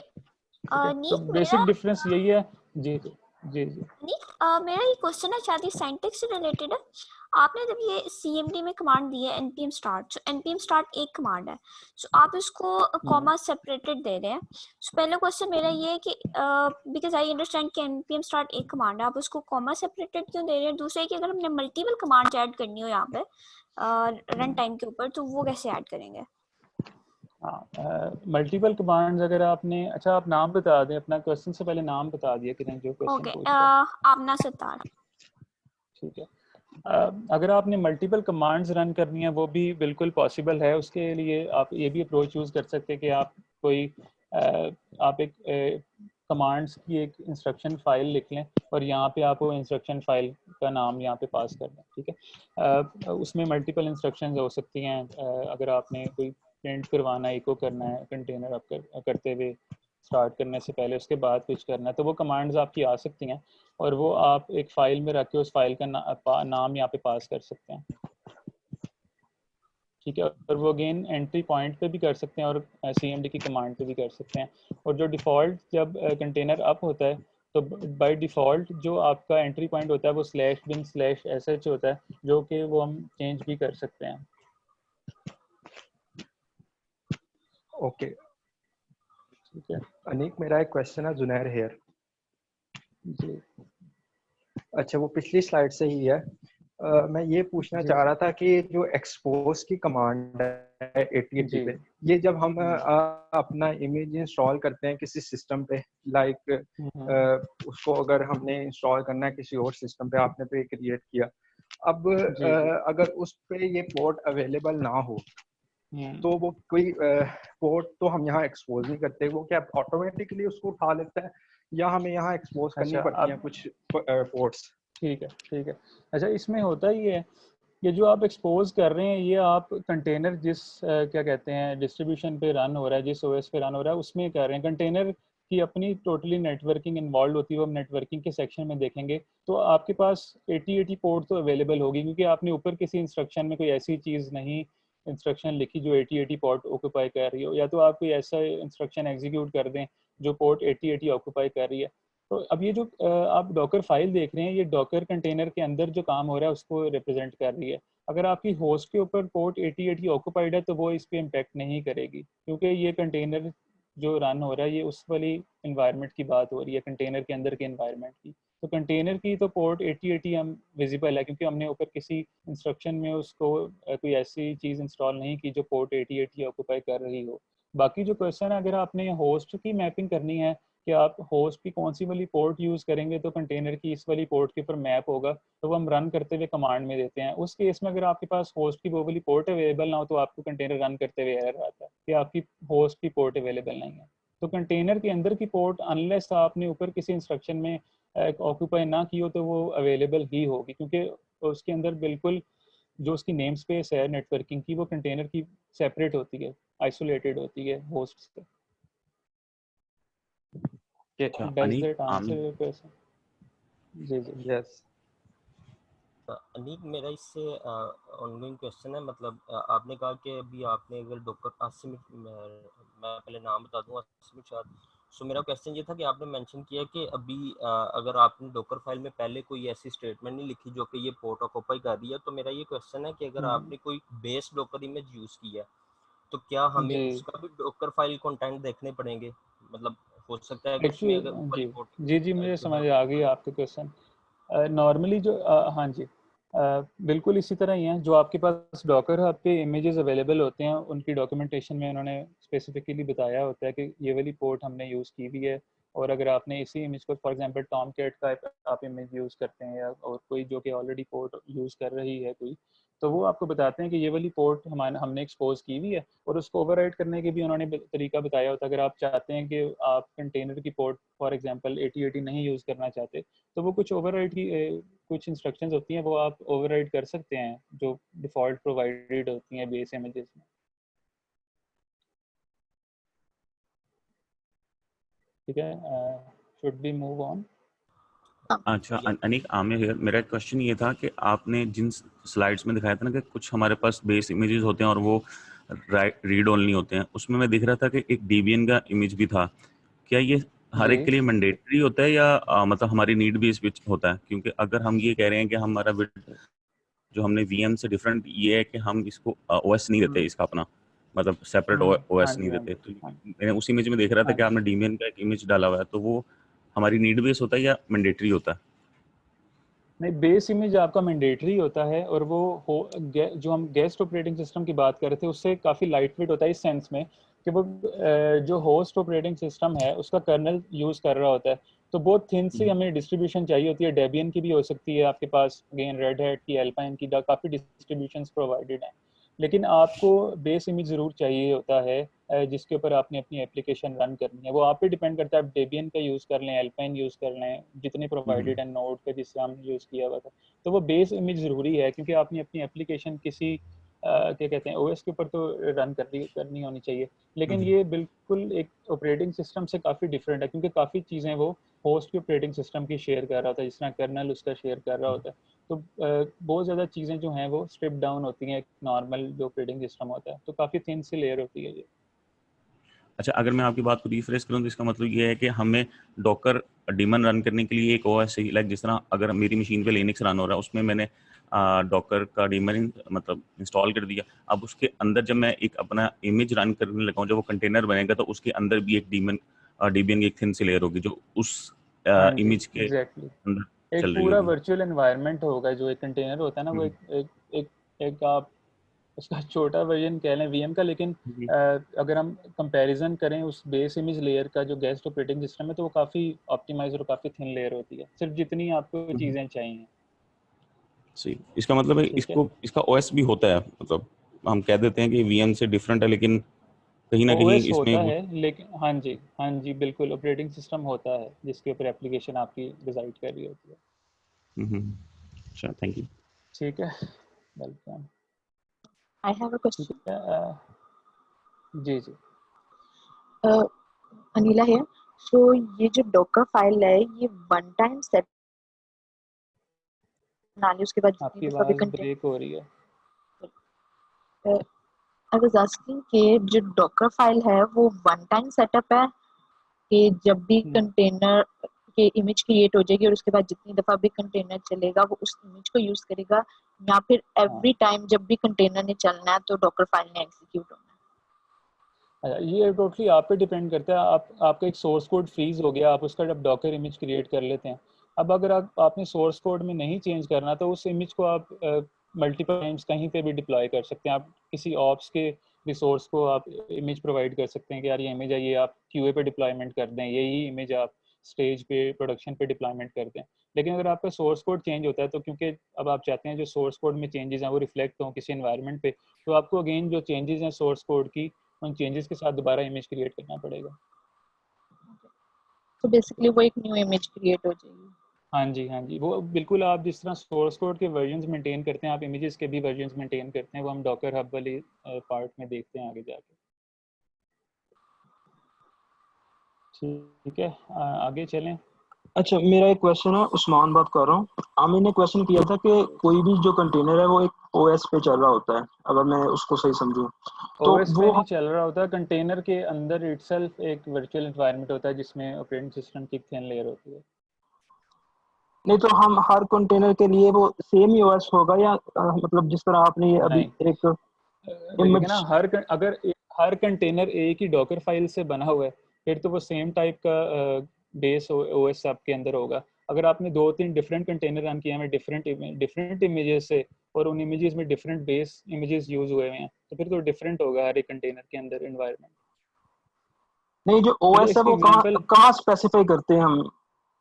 तो बेसिक डिफरेंस यही है। जी जी जी जी। मेरा ये क्वेश्चन है शायद सिंटैक्स से रिलेटेड है। आपने जब ये CMD में कमांड दी है npm start, so npm start एक कमांड है, so आप इसको कॉमा सेपरेटेड दे रहे हैं। so पहला क्वेश्चन मेरा ये है कि बिकॉज आई अंडरस्टैंड कि npm start एक कमांड है, आप उसको कॉमा सेपरेटेड क्यों दे रहे हैं? दूसरा है कि अगर हमने मल्टीपल कमांड ऐड करनी हो यहाँ पे रन टाइम के ऊपर, तो वो कैसे ऐड करेंगे? हाँ, मल्टीपल कमांड्स अगर आपने, अच्छा आप नाम बता दें अपना, क्वेश्चन से पहले नाम बता दिया कि जो क्वेश्चन पूछ रहे हैं। आमना सत्तार। ठीक है, अगर आपने मल्टीपल कमांड्स रन करनी है वो भी बिल्कुल पॉसिबल है। उसके लिए आप ये भी अप्रोच यूज़ कर सकते हैं कि आप कोई आप एक कमांड्स की एक इंस्ट्रक्शन फाइल लिख लें और यहाँ पे आप वो इंस्ट्रक्शन फाइल का नाम यहाँ पे पास कर दें, ठीक है। उसमें मल्टीपल इंस्ट्रक्शंस हो सकती हैं। अगर आपने कोई प्रिंट करवाना है, इको करना है कंटेनर आप करते हुए स्टार्ट करने से पहले, उसके बाद कुछ करना है, तो वो कमांड्स आपकी आ सकती हैं और वो आप एक फाइल में रख के उस फाइल का नाम यहाँ पे पास कर सकते हैं, ठीक है। और वो अगेन एंट्री पॉइंट पे भी कर सकते हैं और CMD की कमांड पे भी कर सकते हैं। और जो डिफ़ॉल्ट जब कंटेनर अप होता है तो बाय डिफ़ॉल्ट जो आपका एंट्री पॉइंट होता है वो /bin/sh होता है, जो कि वो हम चेंज भी कर सकते हैं। ओके ठीक है अनीक, मेरा एक क्वेश्चन है जुनैर हेयर। जी अच्छा, वो पिछली स्लाइड से ही है। मैं ये पूछना जी चाह रहा था कि जो एक्सपोज की कमांड है 8080 जी पे, ये जब हम अपना इमेज इंस्टॉल करते हैं किसी सिस्टम पे, लाइक उसको अगर हमने इंस्टॉल करना है किसी और सिस्टम पे, आपने तो ये क्रिएट किया, अब जी अगर उस पे ये पोर्ट अवेलेबल ना हो तो वो कोई पोर्ट तो हम यहाँ एक्सपोज नहीं करते, वो क्या ऑटोमेटिकली उसको उठा लेता है या हमें यहाँ एक्सपोज करनी अच्छा, पड़ती हैं कुछ पोर्ट्स? ठीक है। अच्छा, इसमें होता ही है, ये जो आप एक्सपोज कर रहे हैं ये आप कंटेनर जिस क्या कहते हैं डिस्ट्रीब्यूशन पे रन हो रहा है, जिस OS पे रन हो रहा है उसमें कर रहे हैं। कंटेनर की अपनी टोटली नेटवर्किंग इन्वॉल्व होती है, वो हम नेटवर्किंग के सेक्शन में देखेंगे। तो आपके पास 8080 पोर्ट तो अवेलेबल होगी, क्योंकि आपने ऊपर किसी इंस्ट्रक्शन में कोई ऐसी चीज़ नहीं इंस्ट्रक्शन लिखी जो 8080 पोर्ट ऑक्यूपाई कर रही हो, या तो आप कोई ऐसा इंस्ट्रक्शन एग्जीक्यूट कर दें जो पोर्ट 8080 ऑक्यूपाई कर रही है। तो अब ये जो आप डॉकर फाइल देख रहे हैं, ये डॉकर कंटेनर के अंदर जो काम हो रहा है उसको रिप्रेजेंट कर रही है। अगर आपकी होस्ट के ऊपर पोर्ट 8080 ऑक्यूपाइड है तो वो इस पे इम्पैक्ट नहीं करेगी, क्योंकि ये कंटेनर जो रन हो रहा है ये उस वाली इन्वायरमेंट की बात हो रही है, कंटेनर के अंदर के इन्वायरमेंट की। तो कंटेनर की तो पोर्ट 8080 हम विजिबल है, क्योंकि हमने ऊपर किसी इंस्ट्रक्शन में उसको कोई ऐसी चीज़ इंस्टॉल नहीं की जो पोर्ट 8080 ऑक्यूपाई कर रही हो। बाकी जो क्वेश्चन है, अगर आपने होस्ट की मैपिंग करनी है कि आप होस्ट की कौन सी वाली पोर्ट यूज़ करेंगे तो कंटेनर की इस वाली पोर्ट के ऊपर मैप होगा, तो वो हम रन करते हुए कमांड में देते हैं। उस केस में अगर आपके पास होस्ट की वो वाली पोर्ट अवेलेबल ना हो तो आपको कंटेनर रन करते हुए एरर आता है कि आपकी होस्ट की पोर्ट अवेलेबल नहीं है। तो कंटेनर के अंदर की पोर्ट अनलेस आपने ऊपर किसी इंस्ट्रक्शन में ऑक्यूपाई ना की हो तो वो अवेलेबल ही होगी, क्योंकि उसके अंदर बिल्कुल जो उसकी नेम स्पेस है नेटवर्किंग की वो कंटेनर की सेपरेट होती है, आइसोलेटेड होती है होस्ट से। Does that answer your question? जी यस। अनीक, मेरा इससे ऑनगोइंग क्वेश्चन है, मतलब आपने कहा कि अभी आपने अगर डॉक्टर आसिम, मैं पहले नाम बता दूं, आसिम शाद। सो मेरा क्वेश्चन ये था कि आपने मेंशन किया कि अभी अगर आपने डॉकर फाइल में पहले कोई ऐसी स्टेटमेंट नहीं लिखी जो कि ये पोर्ट ऑक्यूपाई कर रही है, तो मेरा ये क्वेश्चन है कि अगर आपने कोई बेस डॉकर इमेज यूज़ किया तो क्या हमें जी उसका भी डॉकर फाइल कंटेंट देखने पड़ेंगे? मतलब हो सकता है कि उसमें अगर एक्चुअली पोर्ट जी मुझे जो समझ है आ गई आपके क्वेश्चन। नॉर्मली जो हाँ जी, बिल्कुल इसी तरह ही हैं। जो आपके पास डॉकर हब पे इमेजेस अवेलेबल होते हैं उनकी डॉक्यूमेंटेशन में उन्होंने स्पेसिफिकली बताया होता है कि ये वाली पोर्ट हमने यूज़ की हुई है। और अगर आपने इसी इमेज को फॉर एग्जांपल टॉम कैट का आप इमेज यूज़ करते हैं या और कोई जो कि ऑलरेडी पोर्ट यूज़ कर रही है कोई, तो वो आपको बताते हैं कि ये वाली पोर्ट हमने एक्सपोज की हुई है, और उसको ओवरराइड करने के भी उन्होंने तरीका बताया होता है। अगर आप चाहते हैं कि आप कंटेनर की पोर्ट फॉर एग्जांपल 8080 नहीं यूज़ करना चाहते, तो वो कुछ ओवरराइड की कुछ इंस्ट्रक्शंस होती हैं वो आप ओवरराइड कर सकते हैं जो डिफ़ॉल्ट प्रोवाइडेड होती हैं बेस इमेजेस में। ठीक है, शुड बी मूव ऑन। अच्छा अनीक, आमिर हियर। मेरा क्वेश्चन ये था कि आपने जिन स्लाइड्स में दिखाया था ना कि कुछ हमारे पास बेस इमेजेस होते हैं और वो रीड ओनली होते हैं, उसमें मैं दिख रहा था कि एक Debian का इमेज भी था। क्या ये हर एक के लिए मैंडेटरी होता है या मतलब हमारी नीड बेस पे होता है? क्योंकि अगर हम ये कह रहे हैं कि हमारा जो हमने VM से डिफरेंट ये है कि हम इसको OS नहीं देते, इसका अपना मतलब सेपरेट OS नहीं देते, तो मैंने उस इमेज में देख रहा था कि आपने Debian का एक इमेज डाला हुआ है, तो वो हमारी नीड बेस होता है या मैंडेटरी होता है? नहीं, बेस इमेज आपका मैंडेटरी होता है, और वो जो हम गेस्ट ऑपरेटिंग सिस्टम की बात कर रहे थे उससे काफ़ी लाइट वेट होता है इस सेंस में कि वो जो होस्ट ऑपरेटिंग सिस्टम है उसका कर्नल यूज़ कर रहा होता है। तो बहुत थिन सी हमें डिस्ट्रीब्यूशन चाहिए होती है। डेबियन की भी हो सकती है आपके पास, अगेन रेड हैट की, एल्पाइन की, काफ़ी डिस्ट्रीब्यूशंस प्रोवाइडेड हैं, लेकिन आपको बेस इमेज ज़रूर चाहिए होता है जिसके ऊपर आपने अपनी एप्लीकेशन रन करनी है। वो आप पे डिपेंड करता है, आप डेबियन का यूज़ कर लें, एल्पाइन यूज़ कर लें, जितने प्रोवाइडेड है, नोड का जिससे हमने यूज़ किया हुआ था। तो वो बेस इमेज ज़रूरी है, क्योंकि आपने अपनी एप्लीकेशन किसी क्या कहते हैं ओएस के ऊपर तो रन करनी होनी चाहिए। लेकिन ये बिल्कुल एक ऑपरेटिंग सिस्टम से काफ़ी डिफरेंट है, क्योंकि काफ़ी चीज़ें वो होस्ट के ऑपरेटिंग सिस्टम की शेयर कर रहा होता है, जिस तरह कर्नल उसका शेयर कर रहा होता है। तो बहुत ज़्यादा चीज़ें जो हैं वो स्ट्रिप डाउन होती हैं एक नॉर्मल जो ऑपरेटिंग सिस्टम होता है, तो काफ़ी थिन सी लेयर होती है ये। अच्छा, अगर मैं आपकी बात को रिफ्रेश करूं तो इसका मतलब ये है कि हमें डॉकर डीमन रन करने के लिए एक ओएस चाहिए, लाइक जिस तरह अगर मेरी मशीन पे लिनक्स रन हो रहा है उसमें मैंने डॉकर का डीमन मतलब इंस्टॉल कर दिया। अब उसके अंदर जब मैं एक अपना इमेज रन करने लगा हूं, जब वो कंटेनर बनेगा तो उसके अंदर भी एक डीबीएन की एक थिन सी लेयर होगी जो उस इमेज के अंदर एक चल रही पूरा होगी। वर्चुअल एनवायरनमेंट होगा। जो एक कंटेनर होता है ना, वो एक आप उसका छोटा वर्जन कह लें वीएम का, लेकिन अगर हम कंपैरिजन करें उस बेस इमेज लेयर का जो गेस्ट ऑपरेटिंग सिस्टम है, तो वो काफ़ी ऑप्टिमाइज और काफ़ी थिन लेयर होती है, सिर्फ जितनी आपको चीज़ें चाहिए। सही, इसका मतलब है इसका ओएस भी होता है, मतलब हम कह देते हैं कि वीएम से डिफरेंट है, लेकिन कहीं ना कहीं ओएस इसमें होता है, लेकिन हाँ जी बिल्कुल ऑपरेटिंग सिस्टम होता है जिसके ऊपर एप्लीकेशन आपकी रिजाइड कर रही होती है। अच्छा, थैंक यू। ठीक है, welcome. I have a question. ठीक है, जी जी। अनिला है। So ये जो डॉकर फाइल है ये वन टाइम सेट बनानी, उसके बाद आपकी जितनी दफा भी आवाज़ ब्रेक हो रही है। I was asking कि जो डॉकर फाइल है वो वन टाइम सेटअप है कि जब भी कंटेनर के इमेज क्रिएट हो जाएगी और उसके बाद जितनी दफा भी कंटेनर चलेगा वो उस इमेज को यूज करेगा, या फिर एवरी टाइम जब भी कंटेनर ने चलना है तो डॉकर फाइल ने एग्जीक्यूट होना है? ये टोटली आप पे डिपेंड करता है। आपका एक सोर्स कोड फ्रीज हो गया, आप उसका जब डॉकर इमेज क्रिएट कर लेते हैं। अब अगर आपने सोर्स कोड में नहीं चेंज करना, तो उस इमेज को आप मल्टीपल टाइम्स कहीं पे भी डिप्लॉय कर सकते हैं। आप किसी ऑप्स के रिसोर्स को आप इमेज प्रोवाइड कर सकते हैं कि यार ये इमेज है, ये आप क्यूए पे डिप्लॉयमेंट कर दें, यही इमेज आप स्टेज पे प्रोडक्शन पे डिप्लॉयमेंट कर दें। लेकिन अगर आपका सोर्स कोड चेंज होता है, तो क्योंकि अब आप चाहते हैं जो सोर्स कोड में चेंजेस हैं वो रिफ्लेक्ट हों किसी एनवायरनमेंट पे, तो आपको अगेन जो चेंजेस हैं सोर्स कोड की, उन चेंजेस के साथ दोबारा इमेज क्रिएट करना पड़ेगा। तो बेसिकली वो एक न्यू इमेज क्रिएट हो जाएगी। हाँ जी, वो बिल्कुल आप जिस तरह सोर्स कोड के वर्जन्स मेंटेन करते हैं, आप इमेजेस के भी वर्जन्स मेंटेन करते हैं। वो हम डॉकर हब वाली पार्ट में देखते हैं आगे जाके। ठीक है, आगे चलें। अच्छा, मेरा एक क्वेश्चन है, उस्मान बात कर रहा हूँ। आमिर ने क्वेश्चन किया था कि कोई भी जो कंटेनर है वो एक ओएस पे चल रहा होता है, अगर मैं उसको सही समझूं तो ओएस पे वो नहीं चल रहा होता, कंटेनर के अंदर इटसेल्फ एक वर्चुअल एनवायरनमेंट होता है जिसमें ऑपरेटिंग सिस्टम की थिन लेयर होती है। नहीं तो हम हर कंटेनर के लिए वो सेम ही ओएस होगा, या मतलब जिस तरह आपने अभी एक देखिए ना, हर कंटेनर एक ही डॉकर फाइल से बना हुआ है, फिर तो वो सेम टाइप का बेस ओएस आपके अंदर होगा। अगर आपने 2-3 डिफरेंट कंटेनर रन किए हैं डिफरेंट इमेजेस से, और उन इमेजेस में डिफरेंट बेस इमेजेस यूज हुए हैं, तो फिर तो डिफरेंट होगा हर एक कंटेनर के अंदर एनवायरनमेंट। नहीं, जो ओएस है वो कहाँ स्पेसिफाई करते हैं हम?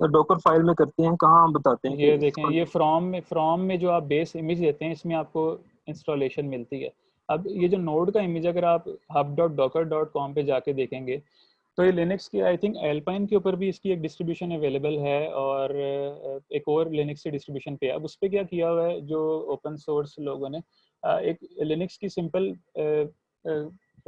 डॉकर फाइल में करते हैं, कहाँ बताते हैं? ये देखें, ये फ्रॉम में जो आप बेस इमेज देते हैं, इसमें आपको इंस्टॉलेशन मिलती है। अब ये जो नोड का इमेज अगर आप hub.docker.com पे जाके देखेंगे, तो ये लिनक्स की आई थिंक एल्पाइन के ऊपर भी इसकी एक डिस्ट्रीब्यूशन अवेलेबल है, और एक और लिनक्स के डिस्ट्रीब्यूशन पे। अब उस पर क्या किया हुआ है जो ओपन सोर्स लोगों ने, एक लिनक्स की सिंपल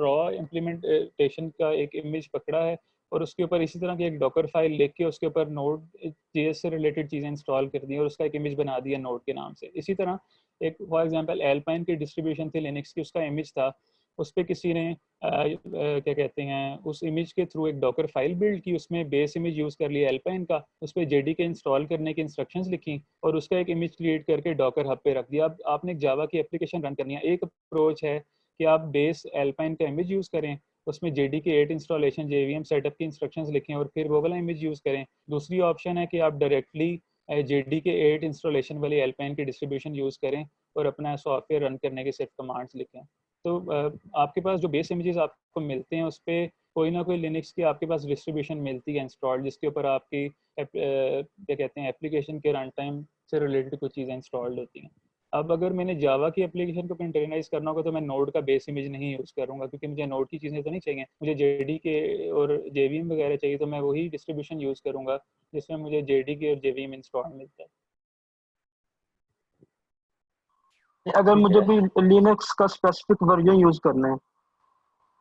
रॉ इम्प्लीमेंटेशन का एक इमेज पकड़ा है, और उसके ऊपर इसी तरह की एक डॉकर फाइल लिख के उसके ऊपर नोड जेएस से रिलेटेड चीज़ें इंस्टॉल कर दी और उसका एक इमेज बना दिया नोड के नाम से। इसी तरह एक फॉर एग्जांपल एल्पाइन की डिस्ट्रीब्यूशन थी लिनक्स की, उसका इमेज था, उस पर किसी ने क्या कहते हैं उस इमेज के थ्रू एक डॉकर फाइल बिल्ड की, उसमें बेस इमेज यूज़ कर लिया एल्पाइन का, उस पर जेडीके इंस्टॉल करने की इंस्ट्रक्शंस लिखी और उसका एक इमेज क्रिएट करके डॉकर हब पे रख दिया। अब आपने एक जावा की एप्लीकेशन रन करनी है, एक अप्रोच है कि आप बेस एल्पाइन का इमेज यूज़ करें, उसमें JDK 8 इंस्टॉलेशन JVM सेटअप की इंस्ट्रक्शंस लिखें और फिर वो वाला इमेज यूज़ करें। दूसरी ऑप्शन है कि आप डायरेक्टली JDK 8 इंस्टॉलेशन वाली एल्पाइन की डिस्ट्रीब्यूशन यूज़ करें और अपना सॉफ्टवेयर रन करने के सिर्फ कमांड्स लिखें। तो आपके पास जो बेस इमेजेस आपको मिलते हैं उस पर कोई ना कोई लिनक्स की आपके पास डिस्ट्रीब्यूशन मिलती है इंस्टॉल, जिसके ऊपर आपकी क्या कहते हैं एप्लीकेशन के रन टाइम से रिलेटेड कुछ चीज़ें इंस्टॉल्ड होती हैं। अब अगर मैंने जावा की एप्लीकेशन को कंटेनराइज करना होगा तो मैं नोड का बेस इमेज नहीं यूज़ करूँगा, क्योंकि मुझे नोड की चीज़ें तो नहीं चाहिए, मुझे जेडीके और जेवीएम वगैरह चाहिए, तो मैं वही डिस्ट्रीब्यूशन यूज़ करूँगा जिसमें मुझे जेडीके और जेवीएम इंस्टॉल मिलता है। अगर मुझे भी लिनक्स का स्पेसिफिक वर्जन यूज करना है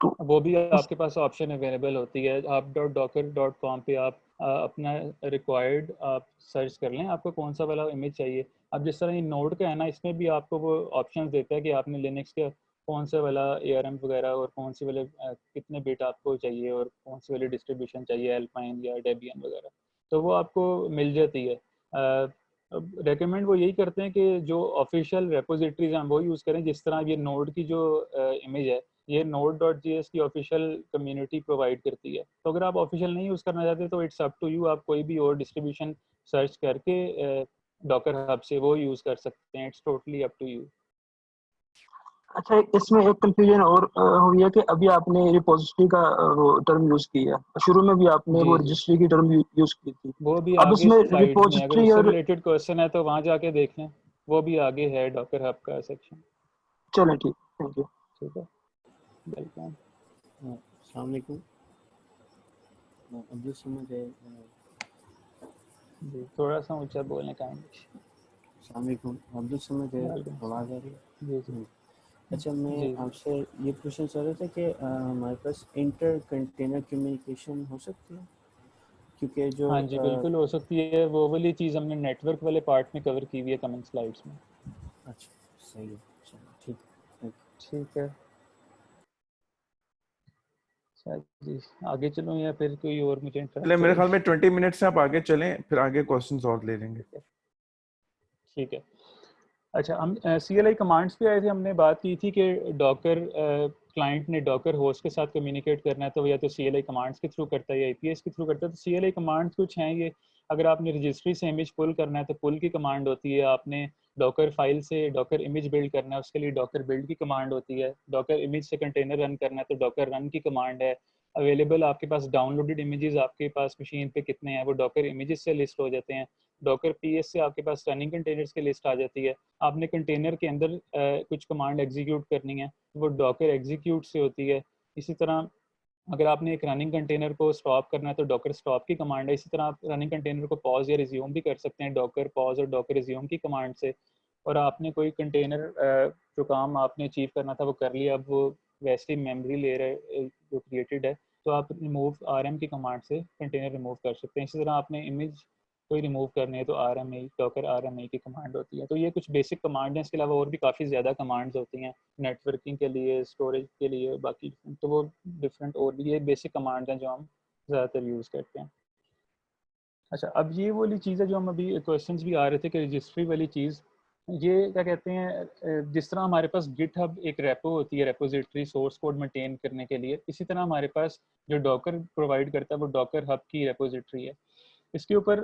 तो वो भी आपके पास ऑप्शन अवेलेबल होती है। आप .docker.com पे आप अपना रिक्वायर्ड आप सर्च कर लें, आपको कौन सा वाला इमेज चाहिए। अब जिस तरह ये नोड का है ना, इसमें भी आपको वो ऑप्शन देता है कि आपने लिनक्स के कौन सा वाला ARM वगैरह और कौन सी वाले कितने बिट आपको चाहिए और कौन सी वाली डिस्ट्रीब्यूशन चाहिए, एल्पाइन या डेबियन वगैरह, तो वो आपको मिल जाती है। रेकमेंड वो यही करते हैं कि जो ऑफिशियल रेपोजिटरीज हैं वो यूज़ करें। जिस तरह ये नोड की जो इमेज है, ये node.js की ऑफिशियल कम्युनिटी प्रोवाइड करती है, तो अगर आप ऑफिशियल नहीं यूज़ करना चाहते तो इट्स अप टू यू, आप कोई भी और डिस्ट्रीब्यूशन सर्च करके डॉकर हब से वो यूज़ कर सकते हैं। It's totally up to you. अच्छा, इसमें एक कंफ्यूजन और हुई है कि अभी आपने रिपोजिटरी का वो टर्म यूज किया, शुरू में भी आपने वो रजिस्ट्री की टर्म यूज की थी। वो भी अब आगे इसमें स्लाइड्स में, अगर रिपोजिटरी उससे और रिलेटेड क्वेश्चन है तो वहाँ जाके देख लें, वो भी आगे है डॉकर हब का सेक्शन। चलें, ठीक, थैंक यू। ठीक है, वेलकम। अस्सलाम वालेकुम। अब्दुल समद है जी, थोड़ा सा ऊंचा बोलने का। अस्सलाम वालेकुम, अब्दुल समद है, आवाज़ आ रही है? जी। अच्छा, मैं आपसे ये पूछना चाह रहा था कि हमारे पास इंटर कंटेनर कम्युनिकेशन हो सकती है, क्योंकि जो हाँ जी, बिल्कुल हो सकती है। वो वाली चीज़ हमने नेटवर्क वाले पार्ट में कवर की हुई है कमिंग स्लाइड्स में। अच्छा, सही है, चलो ठीक है। जी, आगे चलूँ या फिर कोई और मुझे चले, मेरे ख्याल में 20 मिनट से आप आगे चलें, फिर आगे क्वेश्चंस और ले लेंगे। ठीक है। अच्छा, हम CLI कमांड्स पे आए थे। हमने बात की थी कि डॉकर क्लाइंट ने डॉकर होस्ट के साथ कम्युनिकेट करना है तो या तो CLI कमांड्स के थ्रू करता है या APIs के थ्रू करता है। तो CLI कमांड्स कुछ हैं ये। अगर आपने रजिस्ट्री से इमेज पुल करना है तो पुल की कमांड होती है। आपने डॉकर फाइल से डॉकर इमेज बिल्ड करना है, उसके लिए डॉकर बिल्ड की कमांड होती है। डॉकर इमेज से कंटेनर रन करना है तो डॉकर रन की कमांड है। अवेलेबल आपके पास डाउनलोडेड इमेजेस आपके पास मशीन पे कितने हैं वो डॉकर इमेजेस से लिस्ट हो जाते हैं। डॉकर PS से आपके पास रनिंग कंटेनर्स की लिस्ट आ जाती है। आपने कंटेनर के अंदर कुछ कमांड एग्जीक्यूट करनी है, वो डॉकर एग्जीक्यूट से होती है। इसी तरह अगर आपने एक रनिंग कंटेनर को स्टॉप करना है तो डॉकर स्टॉप की कमांड है। इसी तरह आप रनिंग कंटेनर को पॉज या रिज्यूम भी कर सकते हैं डॉकर पॉज और डॉकर रिज्यूम की कमांड से। और आपने कोई कंटेनर जो काम आपने अचीव करना था वो कर लिया, अब वो वैसे ही मेमोरी ले रहे जो क्रिएटेड है, तो आप रिमूव RM की कमांड से कंटेनर रिमूव कर सकते हैं। इसी तरह आपने इमेज कोई रिमूव करनी है तो RMA डॉकर RMA की कमांड होती है। तो ये कुछ बेसिक कमांड हैं, इसके अलावा और भी काफ़ी ज़्यादा कमांड्स होती हैं नेटवर्किंग के लिए, स्टोरेज के लिए, बाकी तो वो डिफरेंट और भी ये बेसिक कमांड हैं जो हम ज़्यादातर यूज़ करते हैं। अच्छा, अब ये वाली चीज़ है जो हम अभी क्वेश्चंस भी आ रहे थे कि रजिस्ट्री वाली चीज़, ये क्या कहते हैं, जिस तरह हमारे पास गिटहब एक रेपो होती है रेपोजिटरी सोर्स कोड मेंटेन करने के लिए, इसी तरह हमारे पास जो डॉकर प्रोवाइड करता है वो डॉकर हब की रेपोजिटरी है। इसके ऊपर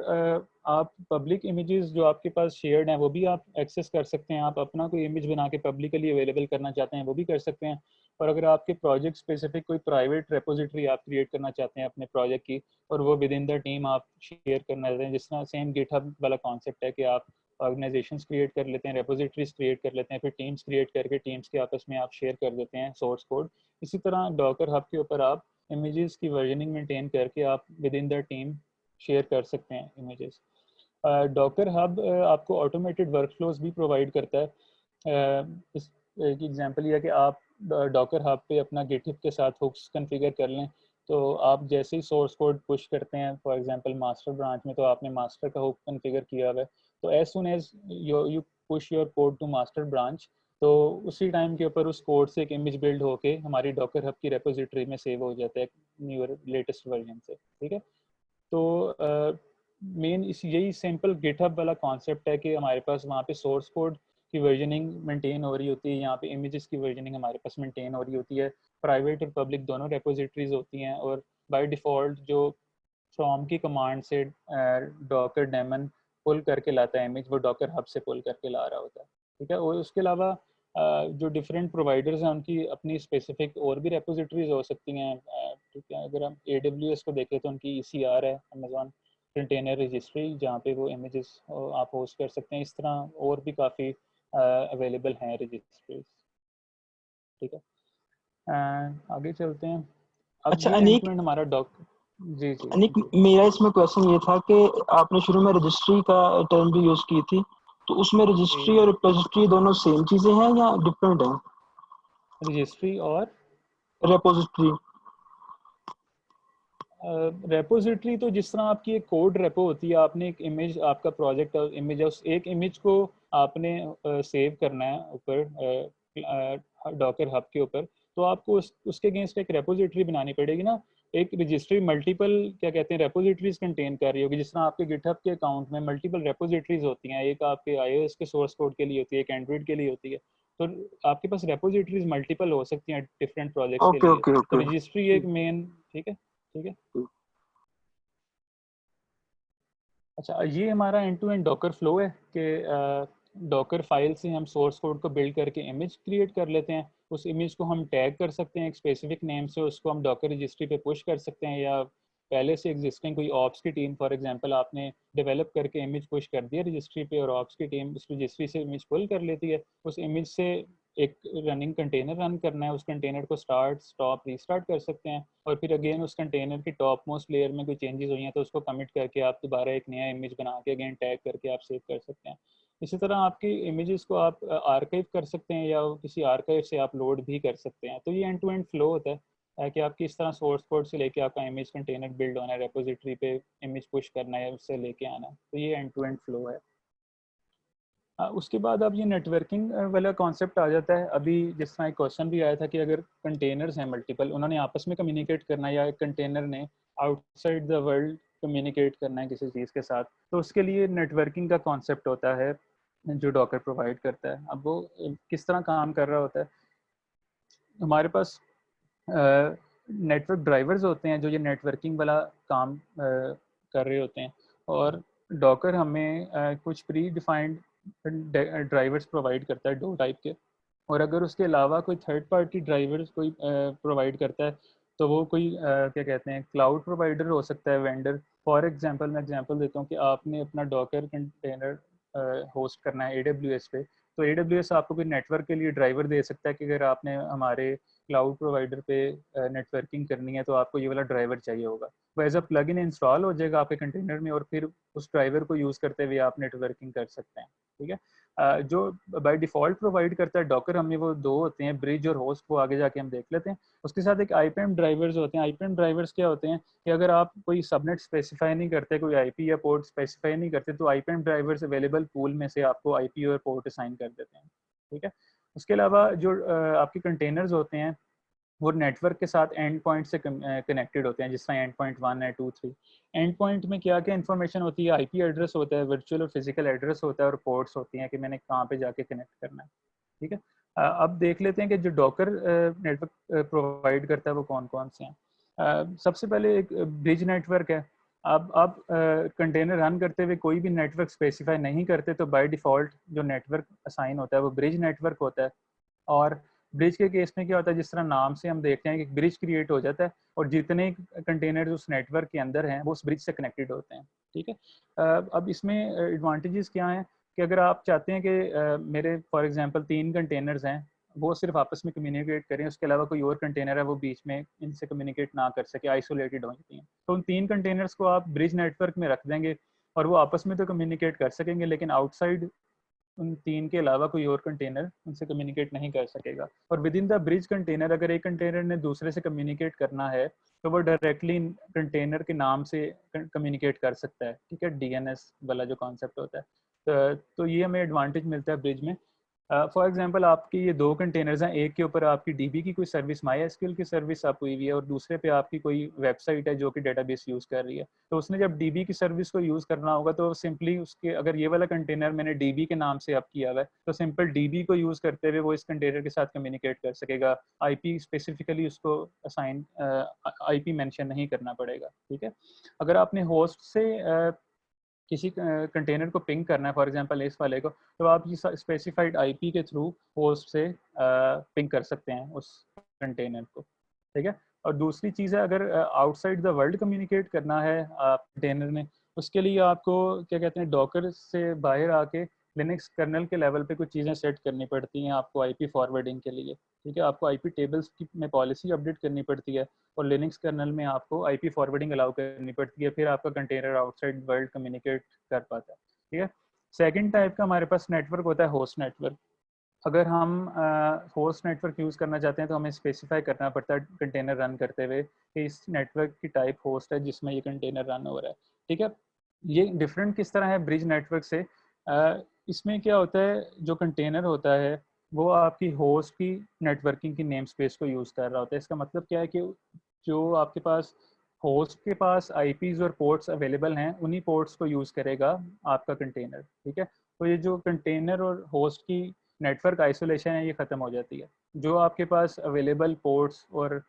आप पब्लिक इमेजेस जो आपके पास शेयर्ड हैं वो भी आप एक्सेस कर सकते हैं। आप अपना कोई इमेज बना के पब्लिकली अवेलेबल करना चाहते हैं वो भी कर सकते हैं। और अगर आपके प्रोजेक्ट स्पेसिफिक कोई प्राइवेट रेपोजिटरी आप क्रिएट करना चाहते हैं अपने प्रोजेक्ट की और वो विद इन द टीम आप शेयर करना चाहते हैं, जिस तरह सेम गिटहब वाला कॉन्सेप्ट है कि आप ऑर्गेनाइजेशंस क्रिएट कर लेते हैं, रेपोजिटरीज क्रिएट कर लेते हैं, फिर टीम्स क्रिएट करके टीम्स के आपस में आप शेयर कर देते हैं सोर्स कोड। इसी तरह डॉकर हब के ऊपर आप इमेजेस की वर्जनिंग मेंटेन करके आप with in the team share कर सकते हैं इमेजेस। डॉकर हब आपको ऑटोमेटेड वर्कफ्लोज भी प्रोवाइड करता है। इस एक एग्जांपल ये है कि आप डॉकर हब पे अपना गिटहब के साथ हुक्स कॉन्फ़िगर कर लें, तो आप जैसे ही सोर्स कोड पुश करते हैं, फॉर एग्जांपल मास्टर ब्रांच में, तो आपने मास्टर का हुक कॉन्फ़िगर किया हुआ है, तो as soon as you push your code to master branch, तो उसी टाइम के ऊपर उस कोड से एक इमेज बिल्ड होके हमारी डॉकर हब की रेपोजिटरी में सेव हो जाता है न्यूअर लेटेस्ट वर्जन से। ठीक है, तो मेन इस यही सिंपल गिटहब वाला कॉन्सेप्ट है कि हमारे पास वहाँ पे सोर्स कोड की वर्जनिंग मेंटेन हो रही होती है, यहाँ पे इमेजेस की वर्जनिंग हमारे पास मेंटेन हो रही होती है। प्राइवेट और पब्लिक दोनों रेपोजिटरीज होती हैं और बाय डिफ़ॉल्ट जो फ्रॉम की कमांड से डॉकर डेमन पुल करके लाता है इमेज, वो डॉकर हब से पुल करके ला रहा होता है। ठीक है, और उसके अलावा जो डिफरेंट प्रोवाइडर्स हैं उनकी अपनी स्पेसिफिक और भी रेपोजिटरीज हो सकती हैं। ठीक है, अगर हम AWS को देखें तो उनकी ECR है, अमेजॉन कंटेनर रजिस्ट्री, जहाँ पे वो इमेजेस आप होस्ट कर सकते हैं। इस तरह और भी काफ़ी अवेलेबल हैं रजिस्ट्रीज। ठीक है, आगे चलते हैं। अब अच्छा ये अनीक, हमारा जी अनीक मेरा इसमें क्वेश्चन ये था कि आपने शुरू में रजिस्ट्री का टर्म भी यूज की थी, तो उसमें रजिस्ट्री और रिपोजिटरी दोनों सेम चीजें हैं या डिफरेंट हैं? रजिस्ट्री और रेपोजिटरी, रेपोजिटरी तो जिस तरह आपकी एक कोड रेपो होती है, आपने एक इमेज, आपका प्रोजेक्ट इमेज है, उस एक इमेज को आपने सेव करना है ऊपर डॉकर हब के ऊपर, तो आपको उसके अगेंस्ट एक रेपोजिटरी बनानी पड़ेगी ना। एक रजिस्ट्री मल्टीपल क्या कहते हैं रेपोजिटरीज कंटेन कर रही होगी, जिस तरह आपके गिटहब के अकाउंट में मल्टीपल रेपोजिटरीज होती हैं, एक आपके iOS के सोर्स कोड के लिए होती है, एक एंड्रॉइड के लिए होती है, तो आपके पास रेपोजिटरीज मल्टीपल हो सकती हैं डिफरेंट प्रोजेक्ट्स के लिए। तो रजिस्ट्री एक मेन, ठीक है ठीक है। अच्छा, ये हमारा end to end Docker flow है कि डॉकर फाइल से हम सोर्स कोड को बिल्ड करके इमेज क्रिएट कर लेते हैं, उस इमेज को हम टैग कर सकते हैं एक स्पेसिफिक नेम से, उसको हम डॉकर रजिस्ट्री पे पुश कर सकते हैं, या पहले से एग्जिस्टिंग कोई ऑप्स की टीम फॉर एग्जांपल आपने डेवलप करके इमेज पुश कर दिया रजिस्ट्री पे, और ऑप्स की टीम उस रजिस्ट्री से इमेज पुल कर लेती है, उस इमेज से एक रनिंग कंटेनर रन करना है, उस कंटेनर को स्टार्ट स्टॉप रीस्टार्ट कर सकते हैं, और फिर अगेन उस कंटेनर की टॉप मोस्ट लेयर में कोई चेंजेस हुई हैं तो उसको कमिट करके आप दोबारा एक नया इमेज बना के अगेन टैग करके आप सेव कर सकते हैं। इसी तरह आपकी इमेजेस को आप आर्काइव कर सकते हैं या किसी आर्काइव से आप लोड भी कर सकते हैं। तो ये एंड टू एंड फ्लो होता है कि आप किस तरह सोर्स कोड से लेके आपका इमेज कंटेनर बिल्ड होना है, रेपोजिटरी पे इमेज पुश करना है, उससे लेके आना है, तो ये एंड टू एंड फ्लो है। उसके बाद अब ये नेटवर्किंग वाला कॉन्सेप्ट आ जाता है। अभी जिस तरह एक क्वेश्चन भी आया था कि अगर कंटेनर्स हैं मल्टीपल, उन्होंने आपस में कम्युनिकेट करना है या एक कंटेनर ने आउटसाइड द वर्ल्ड कम्युनिकेट करना है किसी चीज़ के साथ, तो उसके लिए नेटवर्किंग का कॉन्सेप्ट होता है जो डॉकर प्रोवाइड करता है। अब वो किस तरह काम कर रहा होता है, हमारे पास नेटवर्क ड्राइवर्स होते हैं जो ये नेटवर्किंग वाला काम कर रहे होते हैं, और डॉकर हमें कुछ प्री डिफाइंड ड्राइवर्स प्रोवाइड करता है 2 टाइप के, और अगर उसके अलावा कोई थर्ड पार्टी ड्राइवर्स कोई प्रोवाइड करता है तो वो कोई क्या कहते हैं क्लाउड प्रोवाइडर हो सकता है, वेंडर। फॉर एग्जांपल मैं एग्जांपल देता हूँ कि आपने अपना डॉकर कंटेनर होस्ट करना है AWS पे, तो AWS आपको कोई नेटवर्क के लिए ड्राइवर दे सकता है कि अगर आपने हमारे क्लाउड प्रोवाइडर पे नेटवर्किंग करनी है तो आपको ये वाला ड्राइवर चाहिए होगा, वो as a plugin install हो जाएगा आपके कंटेनर में, और फिर उस ड्राइवर को यूज़ करते हुए आप नेटवर्किंग कर सकते हैं। ठीक है, जो बाय डिफ़ॉल्ट प्रोवाइड करता है डॉकर, हमें वो 2 होते हैं, ब्रिज और होस्ट, वो आगे जाके हम देख लेते हैं। उसके साथ एक IPAM ड्राइवर्स होते हैं। IPAM ड्राइवर्स क्या होते हैं कि अगर आप कोई सबनेट स्पेसिफाई नहीं करते, कोई IP या पोर्ट स्पेसिफाई नहीं करते, तो IPAM ड्राइवर्स अवेलेबल पूल में से आपको IP और पोर्ट असाइन कर देते हैं। ठीक है, उसके अलावा जो आपके कंटेनर्स होते हैं वो नेटवर्क के साथ एंड पॉइंट से कनेक्टेड होते हैं, जिस तरह एंड पॉइंट 1 है 2 3। एंड पॉइंट में क्या क्या इन्फॉर्मेशन होती है, IP एड्रेस होता है, वर्चुअल और फिजिकल एड्रेस होता है, और पोर्ट्स होती हैं कि मैंने कहाँ पे जाके कनेक्ट करना है। ठीक है, अब देख लेते हैं कि जो डॉकर नेटवर्क प्रोवाइड करता है वो कौन कौन से हैं। सबसे पहले एक ब्रिज नेटवर्क है। अब आप कंटेनर रन करते हुए कोई भी नेटवर्क स्पेसिफाई नहीं करते तो बाय डिफ़ॉल्ट जो नेटवर्क असाइन होता है वो ब्रिज नेटवर्क होता है। और ब्रिज के केस में क्या होता है, जिस तरह नाम से हम देखते हैं कि ब्रिज क्रिएट हो जाता है और जितने कंटेनर उस नेटवर्क के अंदर हैं वो उस ब्रिज से कनेक्टेड होते हैं। ठीक है, अब इसमें एडवांटेजेस क्या हैं कि अगर आप चाहते हैं कि मेरे फॉर एग्जांपल 3 कंटेनर्स हैं, वो सिर्फ आपस में कम्युनिकेट करें, उसके अलावा कोई और कंटेनर है वो बीच में इनसे कम्युनिकेट ना कर सके, आइसोलेटेड हो जाती हैं, तो उन 3 कंटेनर्स को आप ब्रिज नेटवर्क में रख देंगे और वो आपस में तो कम्युनिकेट कर सकेंगे, लेकिन आउटसाइड उन 3 के अलावा कोई और कंटेनर उनसे कम्युनिकेट नहीं कर सकेगा। और with in the bridge container अगर एक कंटेनर ने दूसरे से कम्युनिकेट करना है तो वो डायरेक्टली कंटेनर के नाम से कम्युनिकेट कर सकता है। ठीक है, DNS वाला जो कॉन्सेप्ट होता है, तो ये हमें एडवांटेज मिलता है ब्रिज में। फॉर एग्जांपल आपकी ये 2 कंटेनर्स हैं, एक के ऊपर आपकी DB की कोई सर्विस MySQL की सर्विस आप हुई हुई है और दूसरे पे आपकी कोई वेबसाइट है जो कि डेटाबेस यूज़ कर रही है। तो उसने जब DB की सर्विस को यूज़ करना होगा तो सिंपली उसके, अगर ये वाला कंटेनर मैंने DB के नाम से आप किया हुआ है तो सिंपल DB को यूज़ करते हुए वो इस कंटेनर के साथ कम्युनिकेट कर सकेगा। IP स्पेसिफिकली उसको असाइन IP मेंशन नहीं करना पड़ेगा। ठीक है, अगर आपने होस्ट से किसी कंटेनर को पिंग करना है, फॉर एग्जांपल इस वाले को, तो आप ये स्पेसिफाइड IP के थ्रू होस्ट से पिंग कर सकते हैं उस कंटेनर को। ठीक है, और दूसरी चीज़ है अगर आउटसाइड द वर्ल्ड कम्युनिकेट करना है कंटेनर में, उसके लिए आपको क्या कहते हैं डॉकर से बाहर आके लिनक्स कर्नल के लेवल पे कुछ चीज़ें सेट करनी पड़ती हैं आपको आईपी फॉरवर्डिंग के लिए, ठीक है। आपको आईपी टेबल्स की में पॉलिसी अपडेट करनी पड़ती है और लिनक्स कर्नल में आपको आईपी फॉरवर्डिंग अलाउ करनी पड़ती है, फिर आपका कंटेनर आउटसाइड वर्ल्ड कम्युनिकेट कर पाता है, ठीक है। सेकंड टाइप का हमारे पास नेटवर्क होता है होस्ट नेटवर्क। अगर हम होस्ट नेटवर्क यूज़ करना चाहते हैं तो हमें स्पेसिफाई करना पड़ता है कंटेनर रन करते हुए कि इस नेटवर्क की टाइप होस्ट है जिसमें ये कंटेनर रन हो रहा है, ठीक है। ये डिफरेंट किस तरह है ब्रिज नेटवर्क से, इसमें क्या होता है, जो कंटेनर होता है वो आपकी होस्ट की नेटवर्किंग की नेम स्पेस को यूज़ कर रहा होता है। इसका मतलब क्या है कि जो आपके पास होस्ट के पास आईपीज़ और पोर्ट्स अवेलेबल हैं उन्हीं पोर्ट्स को यूज़ करेगा आपका कंटेनर, ठीक है। तो ये जो कंटेनर और होस्ट की नेटवर्क आइसोलेशन है ये ख़त्म हो जाती है। जो आपके पास अवेलेबल पोर्ट्स और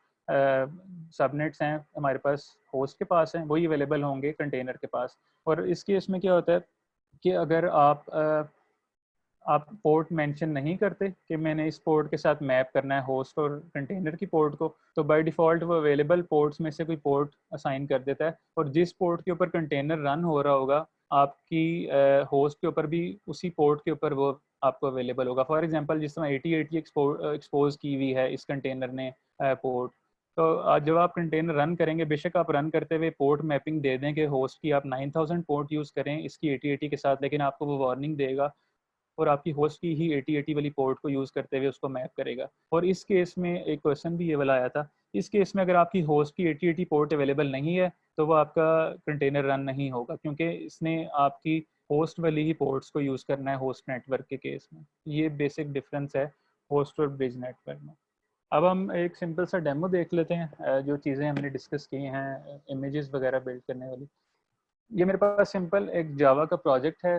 सबनेट्स हैं हमारे पास होस्ट के पास हैं वही अवेलेबल होंगे कंटेनर के पास। और इस केस में क्या होता है कि अगर आप पोर्ट मेंशन नहीं करते कि मैंने इस पोर्ट के साथ मैप करना है होस्ट और कंटेनर की पोर्ट को, तो बाय डिफ़ॉल्ट वो अवेलेबल पोर्ट्स में से कोई पोर्ट असाइन कर देता है और जिस पोर्ट के ऊपर कंटेनर रन हो रहा होगा आपकी होस्ट के ऊपर भी उसी पोर्ट के ऊपर वो आपको अवेलेबल होगा। फॉर एग्जांपल जिस तरह 8080 एक्सपोज की हुई है इस कंटेनर ने पोर्ट, तो जब आप कंटेनर रन करेंगे बेशक आप रन करते हुए पोर्ट मैपिंग दे दें कि होस्ट की आप 9000 पोर्ट यूज़ करें इसकी 8080 के साथ, लेकिन आपको वो वार्निंग देगा और आपकी होस्ट की ही 8080 वाली पोर्ट को यूज़ करते हुए उसको मैप करेगा। और इस केस में एक क्वेश्चन भी ये वाला आया था, इस केस में अगर आपकी होस्ट की 8080 पोर्ट अवेलेबल नहीं है तो वो आपका कंटेनर रन नहीं होगा क्योंकि इसने आपकी होस्ट वाली ही पोर्ट्स को यूज़ करना है होस्ट नेटवर्क के केस में। ये बेसिक डिफरेंस है होस्ट और ब्रिज नेटवर्क में। अब हम एक सिंपल सा डेमो देख लेते हैं जो चीज़ें हमने डिस्कस की हैं इमेजेस वगैरह बिल्ड करने वाली। ये मेरे पास सिंपल एक जावा का प्रोजेक्ट है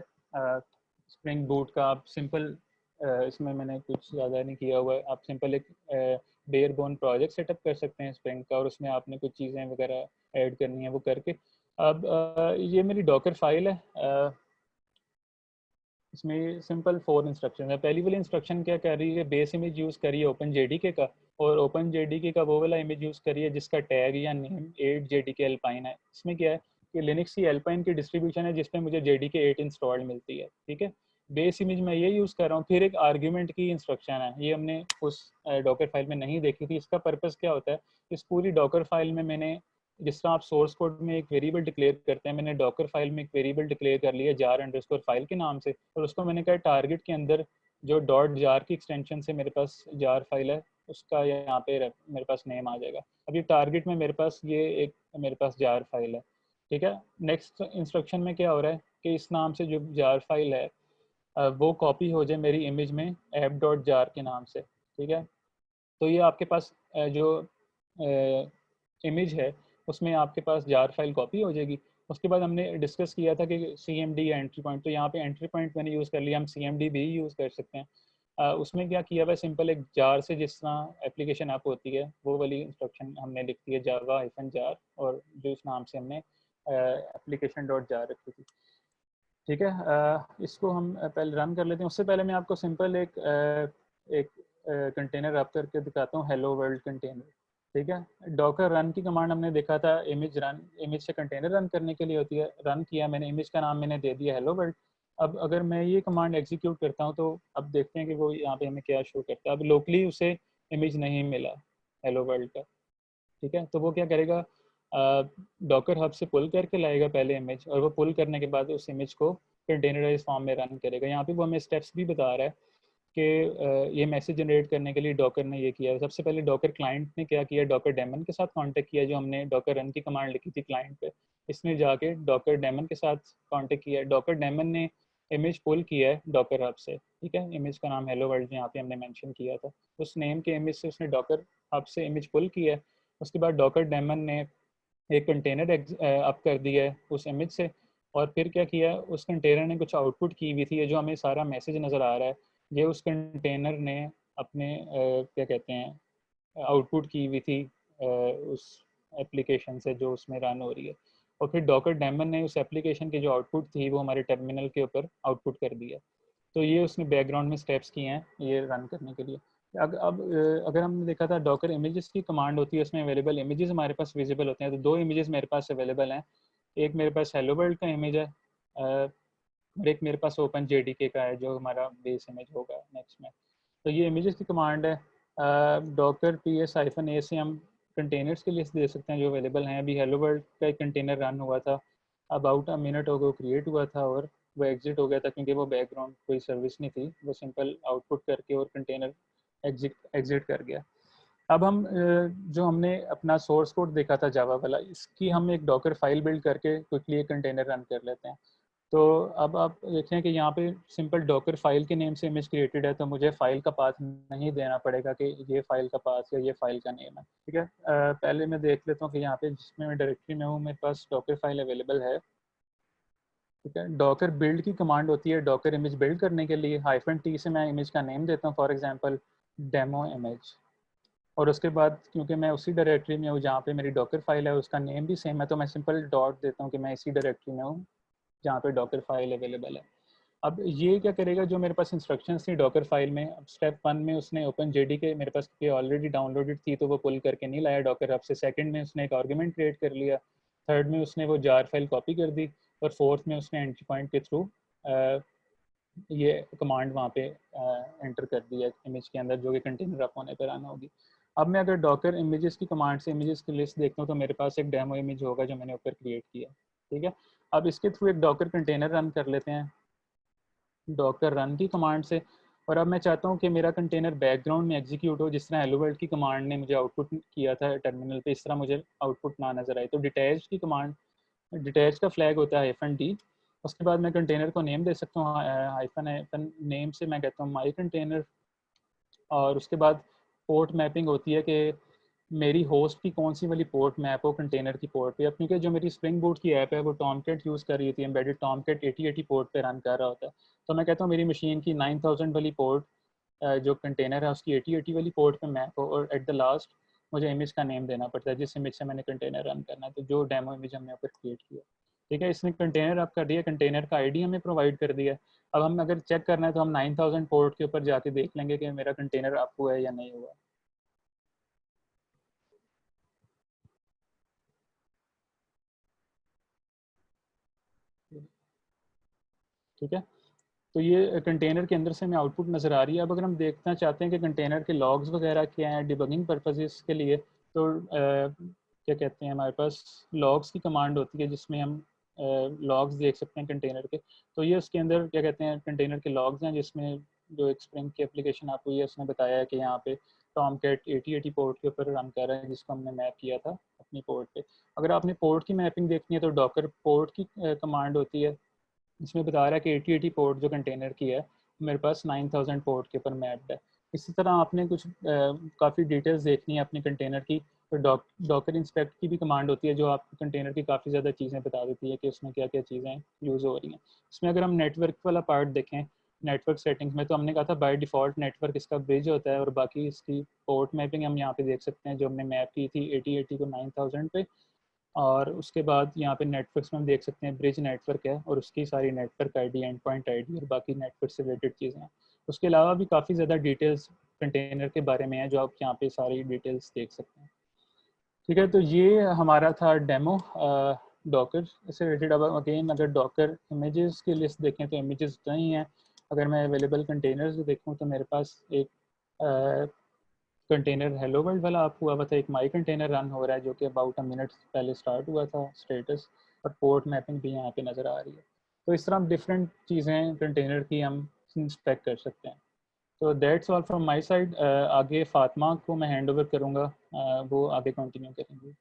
स्प्रिंग बूट का। आप सिंपल इसमें मैंने कुछ ज़्यादा नहीं किया हुआ है, आप सिंपल एक बेयर बोन प्रोजेक्ट सेटअप कर सकते हैं स्प्रिंग का और उसमें आपने कुछ चीज़ें वगैरह ऐड करनी है वो करके। अब ये मेरी डॉकर फाइल है, इसमें सिंपल 4 इंस्ट्रक्शन है। पहली वाली इंस्ट्रक्शन क्या कर रही है, बेस इमेज यूज़ करिए ओपन जेडीके का और ओपन जेडीके का वो वाला इमेज यूज़ करिए जिसका टैग या नेम 8 जेडीके एल्पाइन है। इसमें क्या है कि लिनक्स की एल्पाइन की डिस्ट्रीब्यूशन है जिसमें मुझे जेडीके 8 इंस्टॉल्ड मिलती है, ठीक है। बेस इमेज में ये यूज़ कर रहा हूँ। फिर एक आर्ग्यूमेंट की इंस्ट्रक्शन है, ये हमने उस डॉकर फाइल में नहीं देखी थी। इसका पर्पज़ क्या होता है, इस पूरी डॉकर फाइल में मैंने जिस तरह आप सोर्स कोड में एक वेरिएबल डिक्लेयर करते हैं, मैंने डॉकर फाइल में एक वेरिएबल डिक्लेयर कर लिया jar_file के नाम से और उसको मैंने कहा टारगेट के अंदर जो .jar की एक्सटेंशन से मेरे पास जार फाइल है उसका यहाँ पे मेरे पास नेम आ जाएगा। अभी टारगेट में मेरे पास ये एक मेरे पास जार फाइल है, ठीक है। नेक्स्ट इंस्ट्रक्शन में क्या हो रहा है कि इस नाम से जो जार फाइल है वो कॉपी हो जाए मेरी इमेज में app.jar के नाम से, ठीक है। तो ये आपके पास जो इमेज है उसमें आपके पास जार फाइल कॉपी हो जाएगी। उसके बाद हमने डिस्कस किया था कि CMD या एंट्री पॉइंट, तो यहाँ पे एंट्री पॉइंट मैंने यूज़ कर लिया, हम CMD भी यूज़ कर सकते हैं। उसमें क्या किया हुआ सिंपल एक जार से जिस तरह एप्लीकेशन ऐप होती है वो वाली इंस्ट्रक्शन हमने लिख दी है java-jar और जो इस नाम से हमने application.jar रखी थी, ठीक है। इसको हम पहले रन कर लेते हैं। उससे पहले मैं आपको सिंपल एक कंटेनर रन करके दिखाता हूँ, हेलो वर्ल्ड कंटेनर, ठीक है। डॉकर रन की कमांड हमने देखा था इमेज से कंटेनर रन करने के लिए होती है। रन किया मैंने, इमेज का नाम मैंने दे दिया हेलो वर्ल्ड। अब अगर मैं ये कमांड एग्जीक्यूट करता हूँ तो अब देखते हैं कि वो यहाँ पे हमें क्या शो करता है। अब लोकली उसे इमेज नहीं मिला हेलो वर्ल्ड का, ठीक है। तो वो क्या करेगा, डॉकर हब से पुल करके लाएगा पहले इमेज और वो पुल करने के बाद उस इमेज को कंटेनराइज फॉर्म में रन करेगा। यहाँ पे वो हमें स्टेप्स भी बता रहा है कि ये मैसेज जनरेट करने के लिए डॉकर ने ये किया है। सबसे पहले डॉकर क्लाइंट ने क्या किया, डॉकर डेमन के साथ कांटेक्ट किया, जो हमने डॉकर रन की कमांड लिखी थी क्लाइंट पे। इसने जाके डॉकर डेमन के साथ कांटेक्ट किया। डॉकर डेमन ने इमेज पुल किया है डॉकर हब से, ठीक है। इमेज का नाम हेलो वर्ल्ड यहाँ पे हमने मेंशन किया था, उस नेम के इमेज से उसने डॉकर हब से इमेज पुल किया है। उसके बाद डॉकर डेमन ने एक कंटेनर अप कर दिया है उस इमेज से और फिर क्या किया, उस कंटेनर ने कुछ आउटपुट की हुई थी, ये जो हमें सारा मैसेज नज़र आ रहा है ये उस कंटेनर ने अपने क्या कहते हैं आउटपुट की हुई थी उस एप्लीकेशन से जो उसमें रन हो रही है। और फिर डॉकर डेमन ने उस एप्लीकेशन की जो आउटपुट थी वो हमारे टर्मिनल के ऊपर आउटपुट कर दिया। तो ये उसने बैकग्राउंड में स्टेप्स किए हैं ये रन करने के लिए। अब अगर हमने देखा था डॉकर इमेजेस की कमांड होती है, उसमें अवेलेबल इमेजेस हमारे पास विजिबल होते हैं। तो 2 इमेजेस मेरे पास अवेलेबल हैं, एक मेरे पास हेलो वर्ल्ड का इमेज है और एक मेरे पास ओपन JDK का है जो हमारा बेस इमेज होगा नेक्स्ट में। तो ये इमेजेस की कमांड है। डॉकर ps-a से हम कंटेनर्स की लिस्ट दे सकते हैं जो अवेलेबल हैं। अभी हेलो वर्ल्ड का एक कंटेनर रन हुआ था, about a minute ago create हुआ था और वो एग्जिट हो गया था क्योंकि वो बैकग्राउंड कोई सर्विस नहीं थी, वो सिंपल आउटपुट करके और कंटेनर एग्जिट कर गया। अब हम जो हमने अपना सोर्स कोड देखा था जावा वाला, इसकी हम एक डॉकर फाइल बिल्ड करके क्विकली एक कंटेनर रन कर लेते हैं। तो अब आप देखें कि यहाँ पे सिंपल डॉकर फाइल के नेम से इमेज क्रिएटेड है, तो मुझे फाइल का पाथ नहीं देना पड़ेगा कि ये फाइल का पाथ या ये फाइल का नेम है। ठीक है, पहले मैं देख लेता हूँ कि यहाँ पे जिसमें मैं डायरेक्टरी में हूँ मेरे पास डॉकर फाइल अवेलेबल है। ठीक है, डॉकर बिल्ड की कमांड होती है डॉकर इमेज बिल्ड करने के लिए। -t से मैं इमेज का नेम देता हूँ, फॉर एग्जाम्पल डेमो इमेज, और उसके बाद क्योंकि मैं उसी डायरेक्टरी में हूँ जहाँ पे मेरी डॉकर फाइल है, उसका नेम भी सेम है, तो मैं सिंपल डॉट देता हूँ कि मैं इसी डायरेक्टरी में हूँ जहाँ पे डॉकर फाइल अवेलेबल है। अब ये क्या करेगा, जो मेरे पास इंस्ट्रक्शंस थी डॉकर फाइल में, अब स्टेप 1 में उसने ओपन JDK मेरे पास ये ऑलरेडी डाउनलोडेड थी तो वो पुल करके नहीं लाया डॉकर हब से। सेकंड में उसने एक आर्गुमेंट क्रिएट कर लिया। थर्ड में उसने वो जार फाइल कॉपी कर दी। और फोर्थ में उसने एंट्री पॉइंट के थ्रू ये कमांड वहाँ पे एंटर कर दिया इमेज के अंदर, जो कि कंटेनर अप होने पर आना होगी। अब मैं अगर डॉकर इमेजेस की कमांड से इमेजेस की लिस्ट देखता हूँ तो मेरे पास एक डेमो इमेज होगा जो मैंने ऊपर क्रिएट किया। ठीक है, अब इसके थ्रू एक डॉकर कंटेनर रन कर लेते हैं डॉकर रन की कमांड से। और अब मैं चाहता हूँ कि मेरा कंटेनर बैकग्राउंड में एग्जीक्यूट हो, जिस तरह हेलो वर्ल्ड की कमांड ने मुझे आउटपुट किया था टर्मिनल पे, इस तरह मुझे आउटपुट ना नजर आए। तो डिटैच की कमांड, डिटैच का फ्लैग होता है -d। उसके बाद मैं कंटेनर को नेम दे सकता हूँ, हाइफन नेम से मैं कहता हूँ माई कंटेनर। और उसके बाद पोर्ट मैपिंग होती है कि मेरी होस्ट की कौन सी वाली पोर्ट मैप हो कंटेनर की पोर्ट पे। अब क्योंकि जो मेरी स्प्रिंग बूट की ऐप है वो टॉमकेट यूज़ कर रही होती है, एम्बेडेड टॉमकेट 8080 पोर्ट पे रन कर रहा होता है। तो मैं कहता हूँ मेरी मशीन की 9000 वाली पोर्ट जो कंटेनर है उसकी 8080 वाली पोर्ट पे मैप हो, और एट द लास्ट मुझे इमेज का नेम देना पड़ता है जिस इमेज से मैंने कंटेनर रन करना है। तो जो डेमो इमेज हमने ऊपर क्रिएट किया, ठीक है, इसने कंटेनर आप कर दिया, कंटेनर का ID हमें प्रोवाइड कर दिया। अब हम अगर चेक करना है तो हम 9000 पोर्ट के ऊपर जाके देख लेंगे कि मेरा कंटेनर अप हुआ है या नहीं हुआ। ठीक है, तो ये कंटेनर के अंदर से हमें आउटपुट नज़र आ रही है। अब अगर हम देखना चाहते हैं कि कंटेनर के लॉग्स वगैरह क्या हैं डिबगिंग पर्पसेस के लिए, तो क्या कहते हैं, हमारे पास लॉग्स की कमांड होती है जिसमें हम लॉग्स देख सकते हैं कंटेनर के। तो ये उसके अंदर क्या कहते हैं कंटेनर के लॉग्स हैं, जिसमें जो एक स्प्रिंग की एप्लीकेशन आप हुई है उसने बताया है कि यहाँ पे टॉमकेट 8080 पोर्ट के ऊपर रन कर रहा है जिसको हमने मैप किया था अपनी पोर्ट पे। अगर आपने पोर्ट की मैपिंग देखनी है तो डॉकर पोर्ट की कमांड होती है, इसमें बता रहा है कि 8080 पोर्ट जो कंटेनर की है मेरे पास 9000 पोर्ट के ऊपर मैप्ड है। इसी तरह आपने कुछ काफ़ी डिटेल्स देखनी है अपने कंटेनर की, तो डॉकर इंस्पेक्ट की भी कमांड होती है जो आपको कंटेनर की काफ़ी ज़्यादा चीज़ें बता देती है कि उसमें क्या क्या चीज़ें यूज़ हो रही हैं। इसमें अगर हम नेटवर्क वाला पार्ट देखें, नेटवर्क सेटिंग्स में, तो हमने कहा था बाय डिफ़ॉल्ट नेटवर्क इसका ब्रिज होता है, और बाकी इसकी पोर्ट मैपिंग हम यहाँ पे देख सकते हैं जो हमने मैप की थी 8080 को 9000 पे। और उसके बाद यहाँ पे नेटवर्क्स में हम देख सकते हैं ब्रिज नेटवर्क है और उसकी सारी network ID, and point ID और बाकी नेटवर्क से रिलेटेड चीज़ें हैं। उसके अलावा भी काफ़ी ज़्यादा डिटेल्स कंटेनर के बारे में है जो आप यहाँ पे सारी डिटेल्स देख सकते हैं। ठीक है, तो ये हमारा था डेमो डॉकर से रिलेटेड। अब अगेन अगर डॉकर इमेजेस की लिस्ट देखें तो इमेजेस उतना ही हैं। अगर मैं अवेलेबल कंटेनर्स देखूँ तो मेरे पास एक कंटेनर हेलो वर्ल्ड वाला आप हुआ था, एक माई कंटेनर रन हो रहा है जो कि अबाउट अ मिनट पहले स्टार्ट हुआ था स्टेटस, और पोर्ट मैपिंग भी यहाँ पे नज़र आ रही है। तो इस तरह हम डिफरेंट चीज़ें कंटेनर की हम इंस्पेक्ट कर सकते हैं। तो that's all from my side. आगे फातिमा को मैं हैंड ओवर करूँगा, वो आगे कंटिन्यू करेंगे।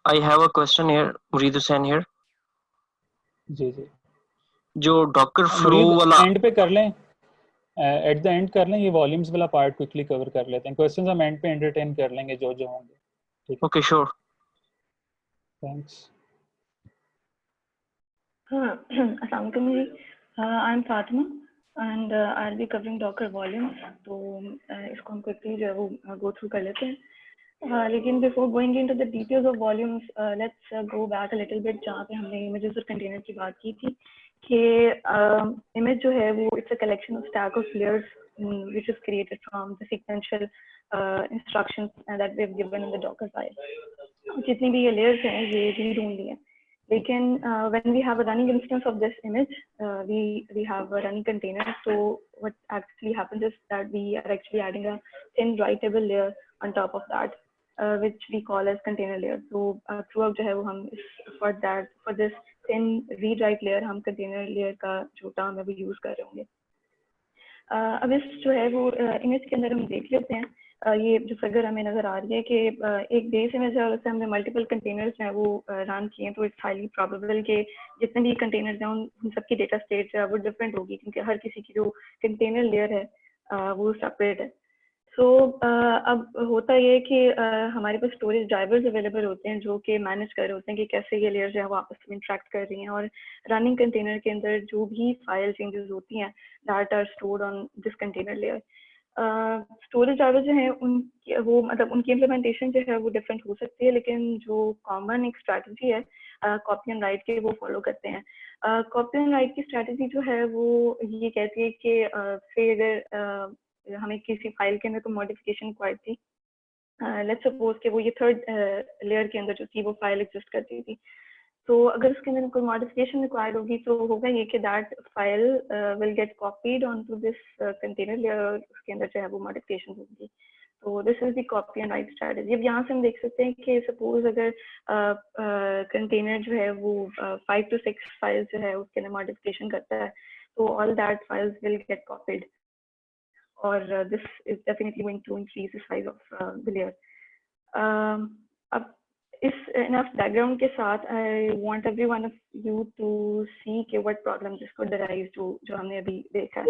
I have a question here, Murid Hussain here. जी जी, जो डॉकर फ्लो वाला एंड पे कर लें, एट द एंड कर लें, ये वॉल्यूम्स वाला पार्ट क्विकली कवर कर लेते हैं, क्वेश्चंस हम एंड पे एंटरटेन कर लेंगे जो जो होंगे। ठीक है, okay sure. Thanks. Assalamu alaikum. I'm Fatima and I'll be covering Docker volumes. तो इसको हम quickly जो है वो go through कर लेते हैं। लेकिन before going into the details of volumes, let's go back a little bit जहाँ पे हमने images और container की बात की थी कि image जो है वो it's a collection of stack of layers which is created from the sequential instructions that we've given in the Docker file. जितनी भी ये layers हैं ये read only हैं, लेकिन when we have a running instance of this image, we have a running container. So what actually happens is that we are actually adding a thin writable layer on top of that, which we call as container layer. So throughout जो है वो हम for this thin read write layer हम container layer का जो term है वो use कर रहे होंगे. अब इस जो है वो इमेज के अंदर हम देख लेते हैं. ये जो फिगर हमें नजर आ रही है कि एक बेस इमेज है और उससे हमने मल्टीपल कंटेनर्स हैं वो रन किए हैं, तो इट्स हाईली प्रोबेबल कि जितने भी कंटेनर्स हैं उन सबकी डेटा स्टेट जो है वो डिफरेंट होगी, क्योंकि हर किसी की जो कंटेनर लेयर है वो सेपरेट है. सो अब होता ये है कि हमारे पास स्टोरेज ड्राइवर्स अवेलेबल होते हैं जो कि मैनेज कर रहे होते हैं कि कैसे ये लेयर जो है वो आपस में इंटरेक्ट कर रही हैं, और रनिंग कंटेनर के अंदर जो भी फाइल चेंजेस होती हैं that are stored on this container layer. Storage driver जो है वो मतलब उनकी इम्प्लीमेंटेशन जो है वो डिफरेंट हो सकती है, लेकिन जो कॉमन एक स्ट्रैटेजी है कॉपी एंड राइट के वो फॉलो करते हैं. कॉपी एंड राइट की स्ट्रैटेजी जो है वो ये कहती है कि फिर अगर हमें किसी फाइल के अंदर कोई मॉडिफिकेशन रिक्वायर्ड थी, लेट्स सपोज कि वो ये थर्ड लेयर के अंदर जो थी वो फाइल एग्जिस्ट करती थी, तो अगर उसके अंदर कोई मॉडिफिकेशन रिक्वायर्ड होगी तो होगा ये कि that file will get copied onto this container layer, उसके अंदर जो है वो मॉडिफिकेशन होगी. तो this is the copy and right strategy. अब यहाँ से हम देख सकते हैं कि सपोज अगर कंटेनर जो है वो 5 to 6 फाइल्स जो है उसके अंदर मॉडिफिकेशन करता है, तो all that files will get copied, और this is definitely going to increase the size of the layer. अब इस इनफ बैकग्राउंड के साथ I want everyone of you to see कि what problem this could arise जो हमने अभी देखा है.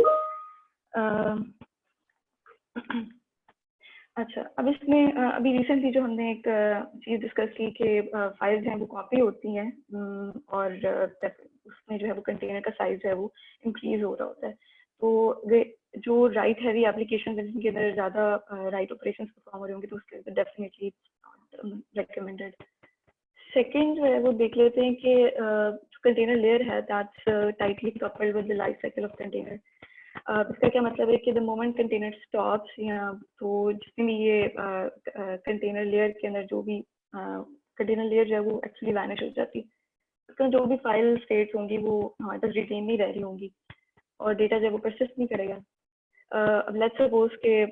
अच्छा, अब इसमें अभी रिसेंटली जो हमने एक चीज़ डिस्कस की कि फाइल्स हैं वो कॉपी होती हैं और उसमें जो है वो कंटेनर का साइज है वो इंक्रीज हो रहा होता है. तो जो राइट हैवी एप्लीकेशन जिनके अंदर ज़्यादा राइट ऑपरेशंस परफॉर्म हो रहे होंगे तो उसके लिए डेफिनेटली recommended. सेकेंड जो है वो देख लेते हैं कि कंटेनर लेयर है that's tightly coupled with the life cycle of container. इसका क्या मतलब है कि द मोमेंट कंटेनर स्टॉप्स, या तो जितनी भी ये कंटेनर लेयर के अंदर जो भी कंटेनर लेयर जो है वो एक्चुअली वैनिश हो जाती है, उसका जो भी फाइल स्टेट्स होंगी वो हमारे पास रिटेन नहीं रह रही होंगी और डेटा जो है वो परसिस्ट नहीं करेगा. अब लेट्स सपोज के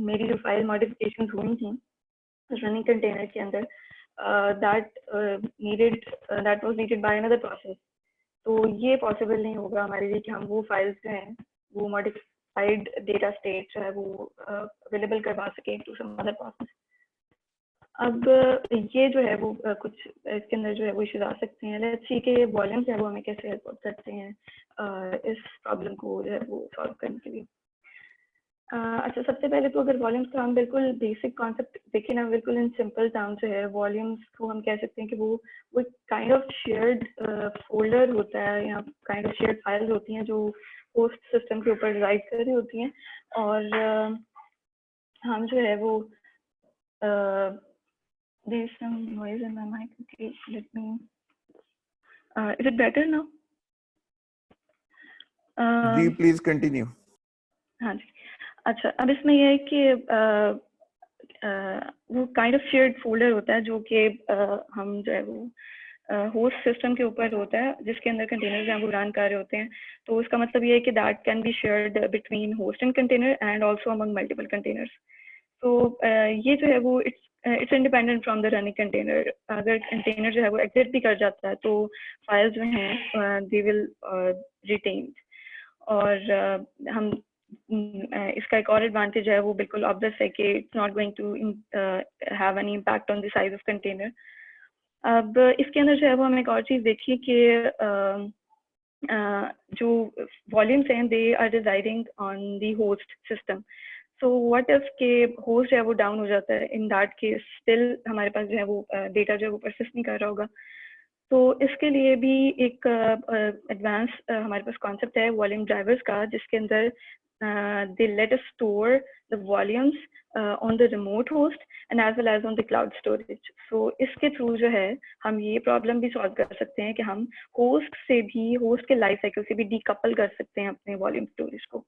मेरी जो फाइल मॉडिफिकेशंस हुई थी रनिंग कंटेनर के अंदर that was needed by another process, तो ये पॉसिबल नहीं होगा हमारे लिए कि हम वो फाइल्स जो हैं वो मॉडिफाइड डेटा स्टेट जो है वो अवेलेबल करवा सके टू सम अदर प्रोसेस. अब ये जो है वो कुछ इसके अंदर जो है वो इश्यूज आ सकते हैं. लेट्स सी के वॉल्यूम्स है वो हमें कैसे हेल्प करते हैं इस प्रॉब्लम को जो है वो सॉल्व करने के लिए. अच्छा, सबसे पहले तो अगर वॉल्यूम्स का हम बिल्कुल बेसिक कॉन्सेप्ट देखें ना, बिल्कुल इन सिंपल टर्म्स जो है वॉल्यूम्स को हम कह सकते हैं कि वो काइंड ऑफ शेयर्ड फोल्डर होता है या काइंड ऑफ शेयर्ड फाइल्स होती हैं जो होस्ट सिस्टम के ऊपर राइट कर रही होती हैं, और हम जो है वो there's some noise in my mic. Okay, let me is it better now? जी प्लीज कंटिन्यू. हाँ जी. अच्छा, अब इसमें यह है कि वो काइंड ऑफ शेयर्ड फोल्डर होता है जो कि हम जो है वो होस्ट सिस्टम के ऊपर होता है जिसके अंदर कंटेनर्स हैं वो रन कर रहे होते हैं. तो उसका मतलब ये है कि that can be shared between host and container and also among multiple containers. तो ये जो है वो it's independent from the running container. अगर कंटेनर जो है वो एग्जिट भी कर जाता है तो फाइल्स जो हैं दे विल रिटेन. और हम इसका एक और एडवांटेज है वो बिल्कुल ऑब्वियस है कि it's not going to have any impact on the size of container. अब इसके अंदर जो है वो हम एक और चीज़ देखिए कि जो वॉल्यूम्स हैं they are residing on the host system. So what if के होस्ट जो है वो डाउन हो जाता है, इन दैट केस स्टिल हमारे पास जो है वो डेटा जो है वो परसिस्ट नहीं कर रहा होगा. तो इसके लिए भी एक एडवांस हमारे पास कॉन्सेप्ट है वॉल्यूम ड्राइवर्स का, जिसके अंदर they let us store the volumes on the remote host and as well as on the cloud storage. So इसके थ्रू जो है हम ये प्रॉब्लम भी सॉल्व कर सकते हैं कि हम होस्ट से भी, होस्ट के लाइफ साइकिल से भी डीकपल कर सकते हैं अपने वॉल्यूम स्टोरेज को.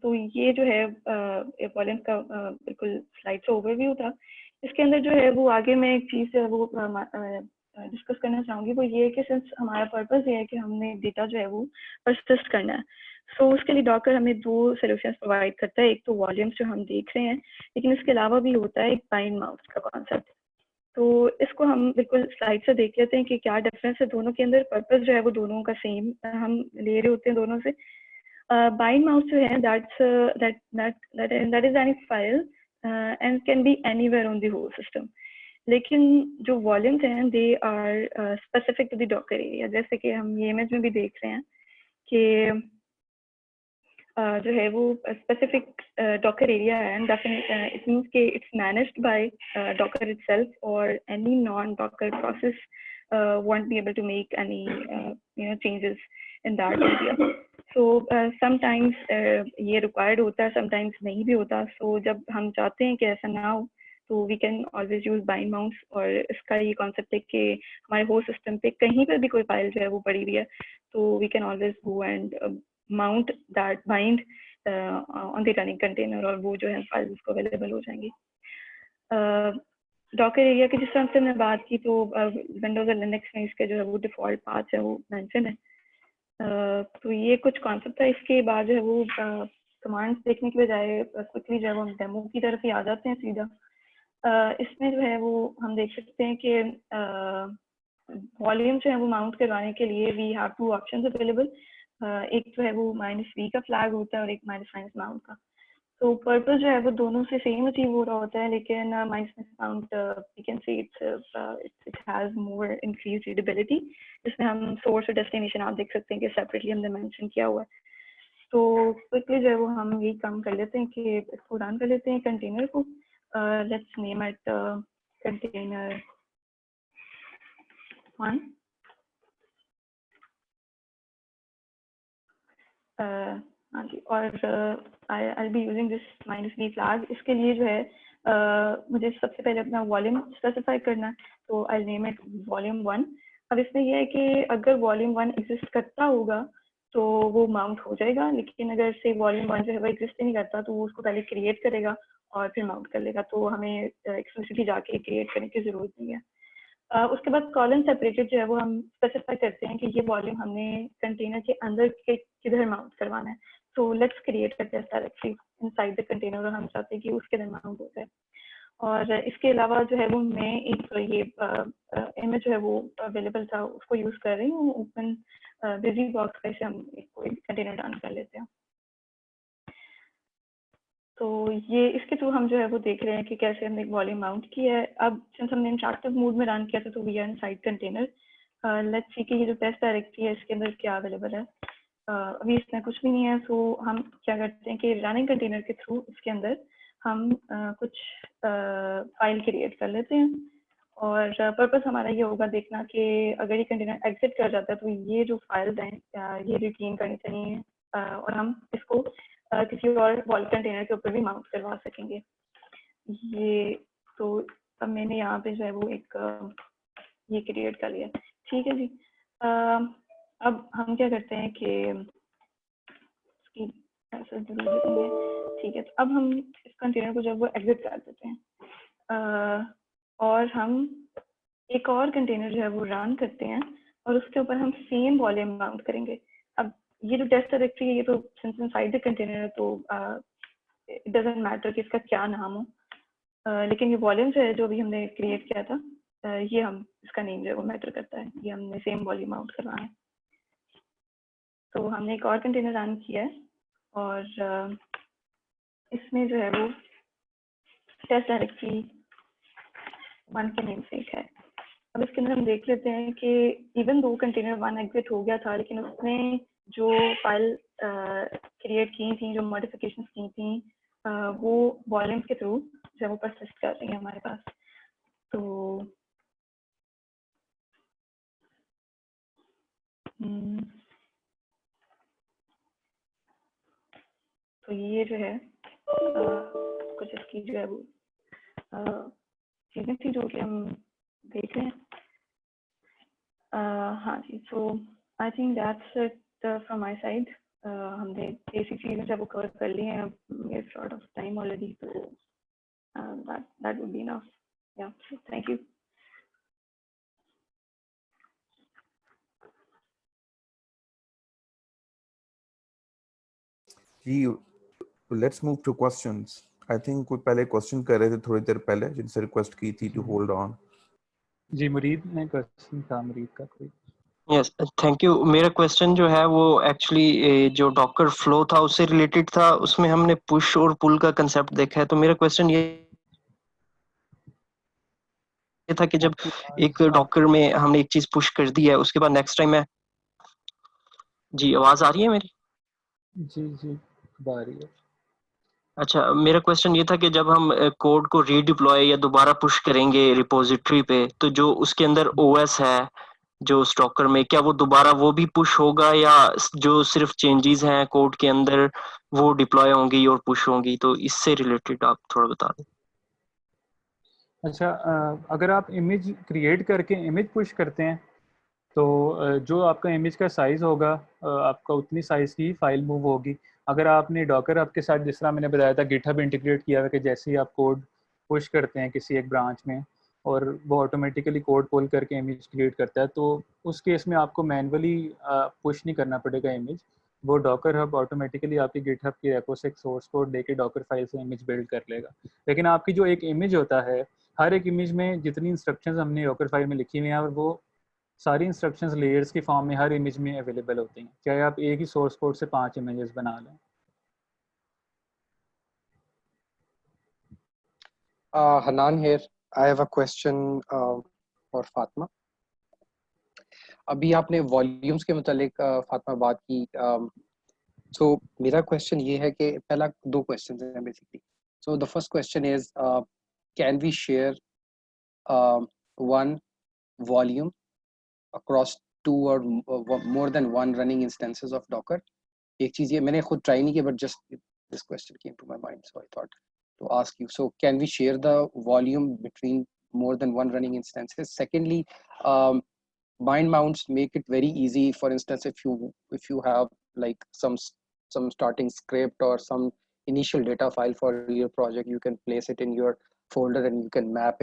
तो ये जो है वॉल्यूम का बिल्कुल स्लाइड से ओवरव्यू था. इसके अंदर जो है वो आगे मैं एक चीज़ है वो डिस्कस करना चाहूँगी वो ये है कि सिंस हमारा पर्पस ये है कि हमने डेटा जो है वो परसिस्ट करना है, सो उसके लिए डॉकर हमें दो सोल्यूशंस प्रोवाइड करता है। एक तो वॉल्यूम्स जो हम देख रहे हैं, लेकिन इसके अलावा भी होता है एक बाइंड माउंट का कॉन्सेप्ट। तो इसको हम बिल्कुल स्लाइड से देख लेते हैं कि क्या डिफरेंस है दोनों के अंदर। पर्पस जो है वो दोनों का सेम हम ले रहे होते हैं दोनों से। बाइंड माउंट जो है that is any file and can be anywhere on the whole system, लेकिन जो वॉल्यूम्स हैं they are specific to the Docker area. जैसे कि हम ये इमेज में भी देख रहे हैं कि जो है वो स्पेसिफिक डॉकर एरिया है, एंड इट मींस कि it's managed by docker itself, और any non docker process won't be able to make any changes in that area. So sometimes ये required होता है, sometimes नहीं भी होता। So जब हम चाहते हैं कि ऐसा ना हो तो we can always use bind mounts, और इसका ये concept है कि हमारे होस्ट सिस्टम पे कहीं पर भी कोई फाइल जो है वो पड़ी हुई है तो we can always go and mount that bind on the running container, और वो जो है फाइल्स को अवेलेबल हो जाएंगी। डॉकर एरिया की जिस तरह से हमने बात की तो विंडोज और लिनक्स में इसके जो है वो डिफॉल्ट पाथ है वो मेंशन है। तो ये कुछ कॉन्सेप्ट है। इसके बाद जो है वो कमांड्स देखने के बजाय क्विकली जो है वो हम डेमो की तरफ ही आ जाते हैं सीधा। इसमें जो है वो हम देख सकते हैं कि वॉल्यूम जो है वो माउंट करवाने के लिए we have two options available. एक जो है वो -v का फ्लैग होता है और एक -- माउंट का। तो पर्पस जो है वो दोनों से सेम अचीव हो रहा होता है, लेकिन -mount we can say it has more increase readability, जिसमें हम सोर्स और डेस्टिनेशन आप देख सकते हैं कि सेपरेटली हमने मेंशन किया हुआ है। तो क्विकली जो है वो हम यही काम कर लेते हैं कि इसको रन कर लेते हैं कंटेनर को। Let's name it container 1। हाँ जी, और I be using this -v flag. इसके लिए जो है मुझे सबसे पहले अपना वॉल्यूम स्पेसिफाई करना है, तो आई नेम इट वॉल्यूम 1। अब इसमें यह है कि अगर वॉल्यूम 1 एग्जिस्ट करता होगा तो वो माउंट हो जाएगा, लेकिन अगर से वॉल्यूम 1 जो है वो एग्जिस्ट ही नहीं करता तो वो उसको पहले क्रिएट करेगा और फिर माउंट कर लेगा। तो हमें एक्सप्लिसिटली जाके क्रिएट करने की जरूरत नहीं है। उसके बाद कॉलम सेपरेटेड जो है वो हम स्पेसिफाई करते हैं कि ये वॉल्यूम हमने कंटेनर के अंदर के किधर माउंट करवाना है। So let's create a test directory inside the container, और हम चाहते हैं कि उसके अंदर माउंट हो जाए। और इसके अलावा जो है वो मैं एक ये इमेज जो है वो अवेलेबल था उसको यूज कर रही हूँ। ओपन बिजी बॉक्स पे से हम कोई कंटेनर रन कर लेते हैं। तो ये इसके थ्रू हम जो है वो देख रहे हैं कि कैसे हमने एक वॉल्यूम माउंट किया है। अब सिंस हमने इंटरैक्टिव मोड में रन किया था तो we are inside container. Let's see कि ये जो टेस्ट डायरेक्टरी है इसके अंदर क्या अवेलेबल है। अभी इसमें कुछ भी नहीं है। सो हम क्या करते हैं कि रनिंग कंटेनर के थ्रू इसके अंदर हम कुछ फाइल क्रिएट कर लेते हैं, और पर्पस हमारा ये होगा देखना कि अगर ये कंटेनर एग्जिट कर जाता है तो ये जो फाइल्स हैं ये रिटेन करनी चाहिए, और हम इसको किसी और वॉल कंटेनर के ऊपर भी माउंट करवा सकेंगे। ये तो अब मैंने यहाँ पे जो है वो एक ये क्रिएट कर लिया। ठीक है जी। अब हम क्या करते हैं कि इसकी जरूरत नहीं है। ठीक है, तो अब हम इस कंटेनर को जब वो एग्जिट कर देते हैं और हम एक और कंटेनर जो है वो रन करते हैं और उसके ऊपर हम सेम वॉल्यूम माउंट करेंगे। अब ये जो टेस्ट डायरेक्टरी है ये तो सिंस इनसाइड द कंटेनर है तो इट डजंट मैटर कि इसका क्या नाम हो, लेकिन ये वॉल्यूम जो है जो भी हमने क्रिएट किया था ये हम इसका नेम जो है वो मैटर करता है। ये हमने सेम वॉल्यूम माउंट करना है। तो हमने एक और कंटेनर रन किया है और इसमें जो है वो टेस्ट डायरेक्टरी 1 के नेम से है। अब इसके अंदर हम देख लेते हैं कि इवन दो कंटेनर 1 एग्जिट हो गया था, लेकिन उसने जो फाइल क्रिएट की थी, जो मॉडिफिकेशंस की थी वो वॉल्यूम्स के थ्रू जो है वो परसिस्ट कर रही है हमारे पास। तो ये जो है कुछ इसकी जो है वो चीजें थी जो कि हम देख रहे हैं। हाँ जी, so I think that's it from my side. हमने बेसिक चीजें जब वो कवर कर ली हैं, शॉर्ट ऑफ टाइम ऑलरेडी, तो that would be enough. Yeah, thank you. जी, let's move to questions. I think कोई पहले क्वेश्चन कर रहे थे थोड़ी देर पहले, जिनसे रिक्वेस्ट की थी टू होल्ड ऑन। जी मुरीद ने क्वेश्चन था, मुरीद का कोई। Yes thank you. मेरा क्वेश्चन जो है वो एक्चुअली जो डॉकर फ्लो था उससे रिलेटेड था। उसमें हमने पुश और पुल का कंसेप्ट देखा है। तो मेरा क्वेश्चन ये था कि जब एक डॉकर में हमने एक चीज पुश कर दी है, उसके बाद नेक्स्ट टाइम मैं जी आवाज आ रही है मेरी? जी जी आ रही है। अच्छा, मेरा क्वेश्चन ये था कि जब हम कोड को रीडिप्लॉय या दोबारा पुश करेंगे रिपोजिटरी पे, तो जो उसके अंदर ओएस है जो स्टॉकर में, क्या वो दोबारा वो भी पुश होगा या जो सिर्फ चेंजेस हैं कोड के अंदर वो डिप्लॉय होंगी और पुश होंगी? तो इससे रिलेटेड आप थोड़ा बता दें। अच्छा, अगर आप इमेज क्रिएट करके इमेज पुश करते हैं तो जो आपका इमेज का साइज़ होगा आपका उतनी साइज़ की फाइल मूव होगी। अगर आपने डॉकर आपके साथ, जिस तरह मैंने बताया था, गिटहब इंटीग्रेट किया हुआ कि जैसे ही आप कोड पुश करते हैं किसी एक ब्रांच में और वो ऑटोमेटिकली कोड पुल करके इमेज क्रिएट करता है, तो उस केस में आपको मैनुअली पुश नहीं करना पड़ेगा इमेज। वो डॉकर हब ऑटोमेटिकली आपकी गिटहब की रेपो से एक सोर्स कोड लेके डॉकर फाइल से इमेज बिल्ड कर लेगा। लेकिन आपकी जो एक इमेज होता है, हर एक इमेज में जितनी इंस्ट्रक्शंस हमने डॉकर फाइल में लिखी हुई हैं, और वो सारी इंस्ट्रक्शंस लेयर्स की फॉर्म में हर इमेज में अवेलेबल होती हैं, चाहे आप एक ही सोर्स कोड से 5 इमेजेस बना लें। Hanan here. I have a question for Fatma. अभी आपने वॉल्यूम्स के मुतालिक फातिमा बात की। सो मेरा क्वेश्चन ये है कि पहला दो क्वेश्चन हैं basically. So the first question is can we share one volume across two और more than one running instances of docker? एक चीज ये मैंने खुद ट्राई नहीं किया, but just this question came to my mind, so I thought to ask you. So can we share the volume between more than one running instances? Secondly, bind mounts make it very easy. For instance, if you have like some starting script or some initial data file for your project, you can place it in your folder and you can map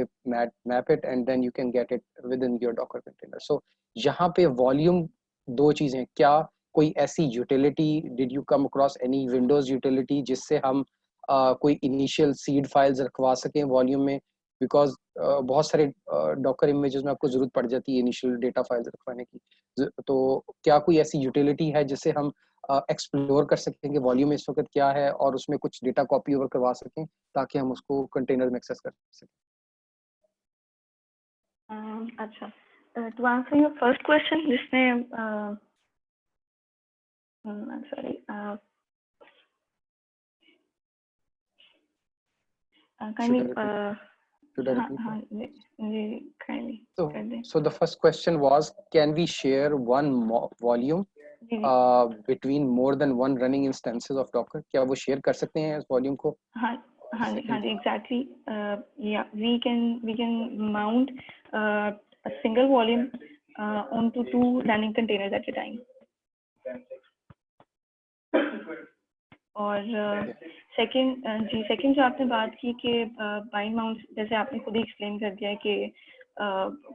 it and then you can get it within your Docker container. So यहाँ पे volume दो चीजें, क्या कोई ऐसी utility, did you come across any Windows utility जिससे हम कोई इनिशियल सीड फाइल्स रखवा सकें वॉल्यूम में? बिकॉज बहुत सारे डॉकर इमेजेस में आपको जरूरत पड़ जाती है इनिशियल डेटा फाइल्स रखवाने की। तो क्या कोई ऐसी यूटिलिटी है जिससे हम एक्सप्लोर कर सकें कि वॉल्यूम इस वक्त क्या है और उसमें कुछ डेटा कॉपी ओवर करवा सकें ताकि हम उसको कंटेनर में एक्सेस कर सकें? अच्छा, to answer your first question जिसमें sorry So the first question was, can we share one volume between more than one running instances of Docker? क्या वो share कर सकते हैं इस volume को? हाँ जी, exactly. Yeah, we can mount a single volume onto 2 running containers at a time. और second जो आपने बात की कि बाइंड माउंट, जैसे आपने खुद ही एक्सप्लेन कर दिया है कि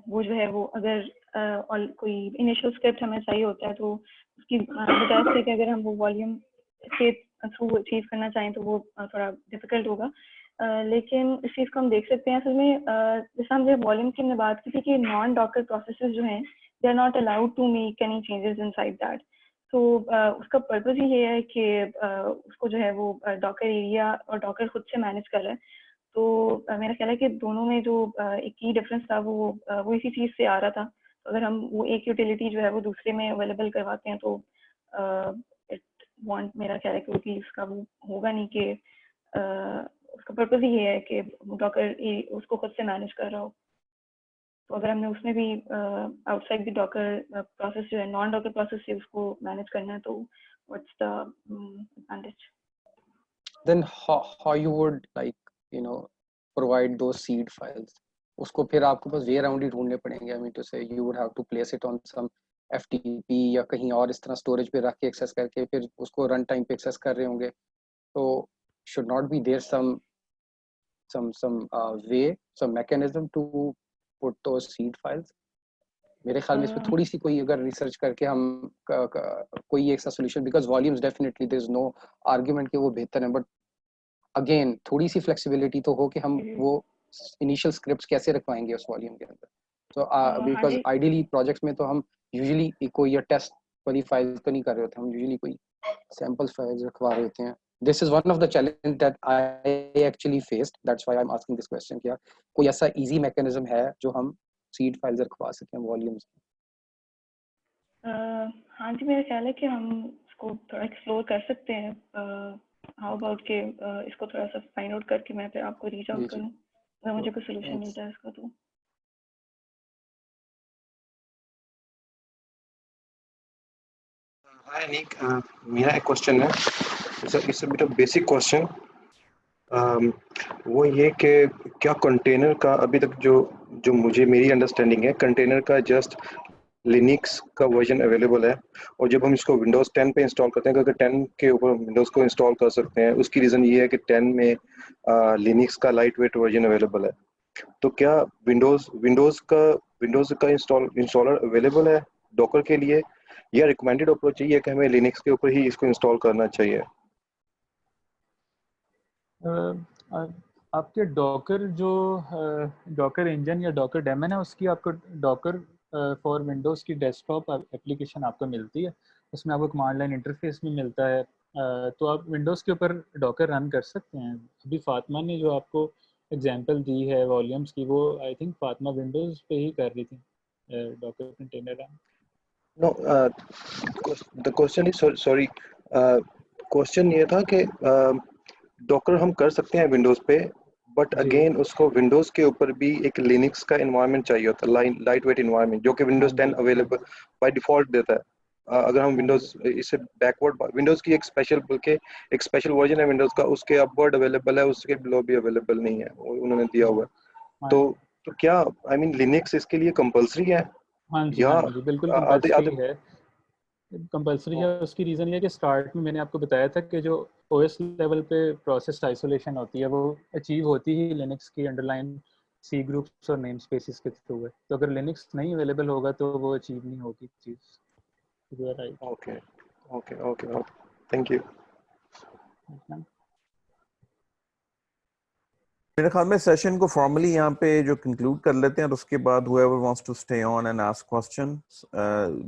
वो जो है वो अगर कोई इनिशियल स्क्रिप्ट हमें चाहिए होता है तो उसकी बजाय से कि अगर हम वो वॉल्यूम के थ्रू अचीव करना चाहें तो वो थोड़ा डिफिकल्ट होगा। लेकिन इस चीज़ को हम देख सकते हैं असल में, जैसे हम जब वॉल्यूम की हमने बात की थी कि नॉन डॉकर प्रोसेसेस जो हैं they are not allowed to make any changes inside that. तो उसका पर्पस ही ये है कि उसको जो है वो डॉकर एरिया और डॉकर खुद से मैनेज कर रहा है। तो मेरा ख्याल है कि दोनों में जो एक की डिफरेंस था वो इसी चीज़ से आ रहा था। तो अगर हम वो एक यूटिलिटी जो है वो दूसरे में अवेलेबल करवाते हैं तो इट वांट, मेरा ख्याल है कि उसका वो होगा नहीं कि उसका पर्पस ही ये है कि डॉकर उसको खुद से मैनेज कर रहा हो। तो अगर हमने उसमें भी आउटसाइड द डॉकर प्रोसेस जो है नॉन डॉकर प्रोसेस से उसको मैनेज करना है तो what's the advantage? Then how you would provide those seed files? उसको फिर आपको बस वे अराउंड ही ढूंढने पड़ेंगे। I mean to say you would have to place it on some FTP या कहीं और इस तरह स्टोरेज पे रख के एक्सेस करके फिर उसको रन टाइम पे एक्सेस कर रहे होंगे। तो should not be there some way, some mechanism to put those seed files? मेरे ख्याल में इसमें थोड़ी सी कोई अगर रिसर्च करके हम कोई ऐसा solution, because volumes definitely there is no argument कि वो बेहतर है, बट अगेन थोड़ी सी फ्लेक्सिबिलिटी तो हो कि हम वो इनिशियल स्क्रिप्ट्स कैसे रखवाएंगे उस वॉल्यूम के अंदर। तो बिकॉज आइडियली प्रोजेक्ट्स में तो हम यूजुअली कोई टेस्ट वाली फाइल तो नहीं कर रहे होते, हम यूजुअली कोई सैंपल फाइल्स रखवा रहे होते हैं। This is one of the challenges that I actually faced. That's why I'm asking this question. क्या कोई ऐसा easy mechanism है जो हम seed files रखवा सकें volumes? हाँ जी, मेरा ख्याल है कि हम इसको थोड़ा एक्सप्लोर कर सकते हैं। हाउ अबाउट के इसको थोड़ा सा फाइंड आउट करके मैं फिर आपको रीच आउट करूँ अगर मुझे कोई सोल्यूशन मिलता है इसका तो। Hi Nick, मेरा एक क्वेश्चन है, it's a bit of basic question. वो ये कि क्या कंटेनर का अभी तक जो मुझे मेरी अंडरस्टैंडिंग है, कंटेनर का जस्ट लिनक्स का वर्जन अवेलेबल है, और जब हम इसको विंडोज़ 10 पे इंस्टॉल करते हैं, अगर 10 के ऊपर विंडोज़ को इंस्टॉल कर सकते हैं, उसकी रीज़न ये है कि 10 में लिनक्स का लाइट वेट वर्जन अवेलेबल है। तो क्या विंडोज़ का इंस्टॉलर अवेलेबल है डॉकर के लिए, या रिकमेंडेड अप्रोच चाहिए कि हमें लिनक्स के ऊपर ही इसको इंस्टॉल करना चाहिए? आपके डॉकर जो डॉकर इंजन या डॉकर डेमन है, उसकी आपको डॉकर फॉर विंडोज़ की डेस्कटॉप एप्लीकेशन आपको मिलती है, उसमें आपको कमांड लाइन इंटरफेस भी मिलता है। तो आप विंडोज़ के ऊपर डॉकर रन कर सकते हैं। अभी फातिमा ने जो आपको एग्जांपल दी है वॉल्यूम्स की, वो आई थिंक फातिमा विंडोज़ पे ही कर रही थी Docker container run. No, the question is sorry, question ये था कि डॉकर हम कर सकते हैं विंडोज पे, बट अगेन उसको विंडोज के ऊपर भी एक लिनक्स का एनवायरनमेंट चाहिए होता है, लाइट वेट एनवायरनमेंट, जो कि विंडोज 10 अवेलेबल बाय डिफॉल्ट देता है। अगर हम विंडोज इसे बैकवर्ड, विंडोज की एक स्पेशल वर्जन है विंडोज का, उसके अपवर्ड अवेलेबल है, उसके बिलो भी अवेलेबल नहीं है, उन्होंने दिया हुआ है। तो क्या आई मीन लिनक्स इसके लिए कंपलसरी है? हाँ जी, बिल्कुल कंपल्सरी है। कंपल्सरी है, उसकी रीज़न ये है कि स्टार्ट में मैंने आपको बताया था कि जो ओएस लेवल पे प्रोसेस आइसोलेशन होती है, वो अचीव होती ही लिनक्स की अंडरलाइन सी ग्रुप्स और नेम स्पेसिस के थ्रू है। तो अगर लिनक्स नहीं अवेलेबल होगा तो वो अचीव नहीं होगी चीज़। राइट। Okay, thank you. मेरे ख्याल में सेशन को फॉर्मली यहाँ पे जो कंक्लूड कर लेते हैं, और उसके बाद whoever wants to stay on and ask questions,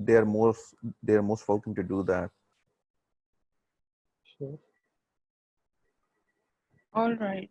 they are most welcome to do that. Sure. All right.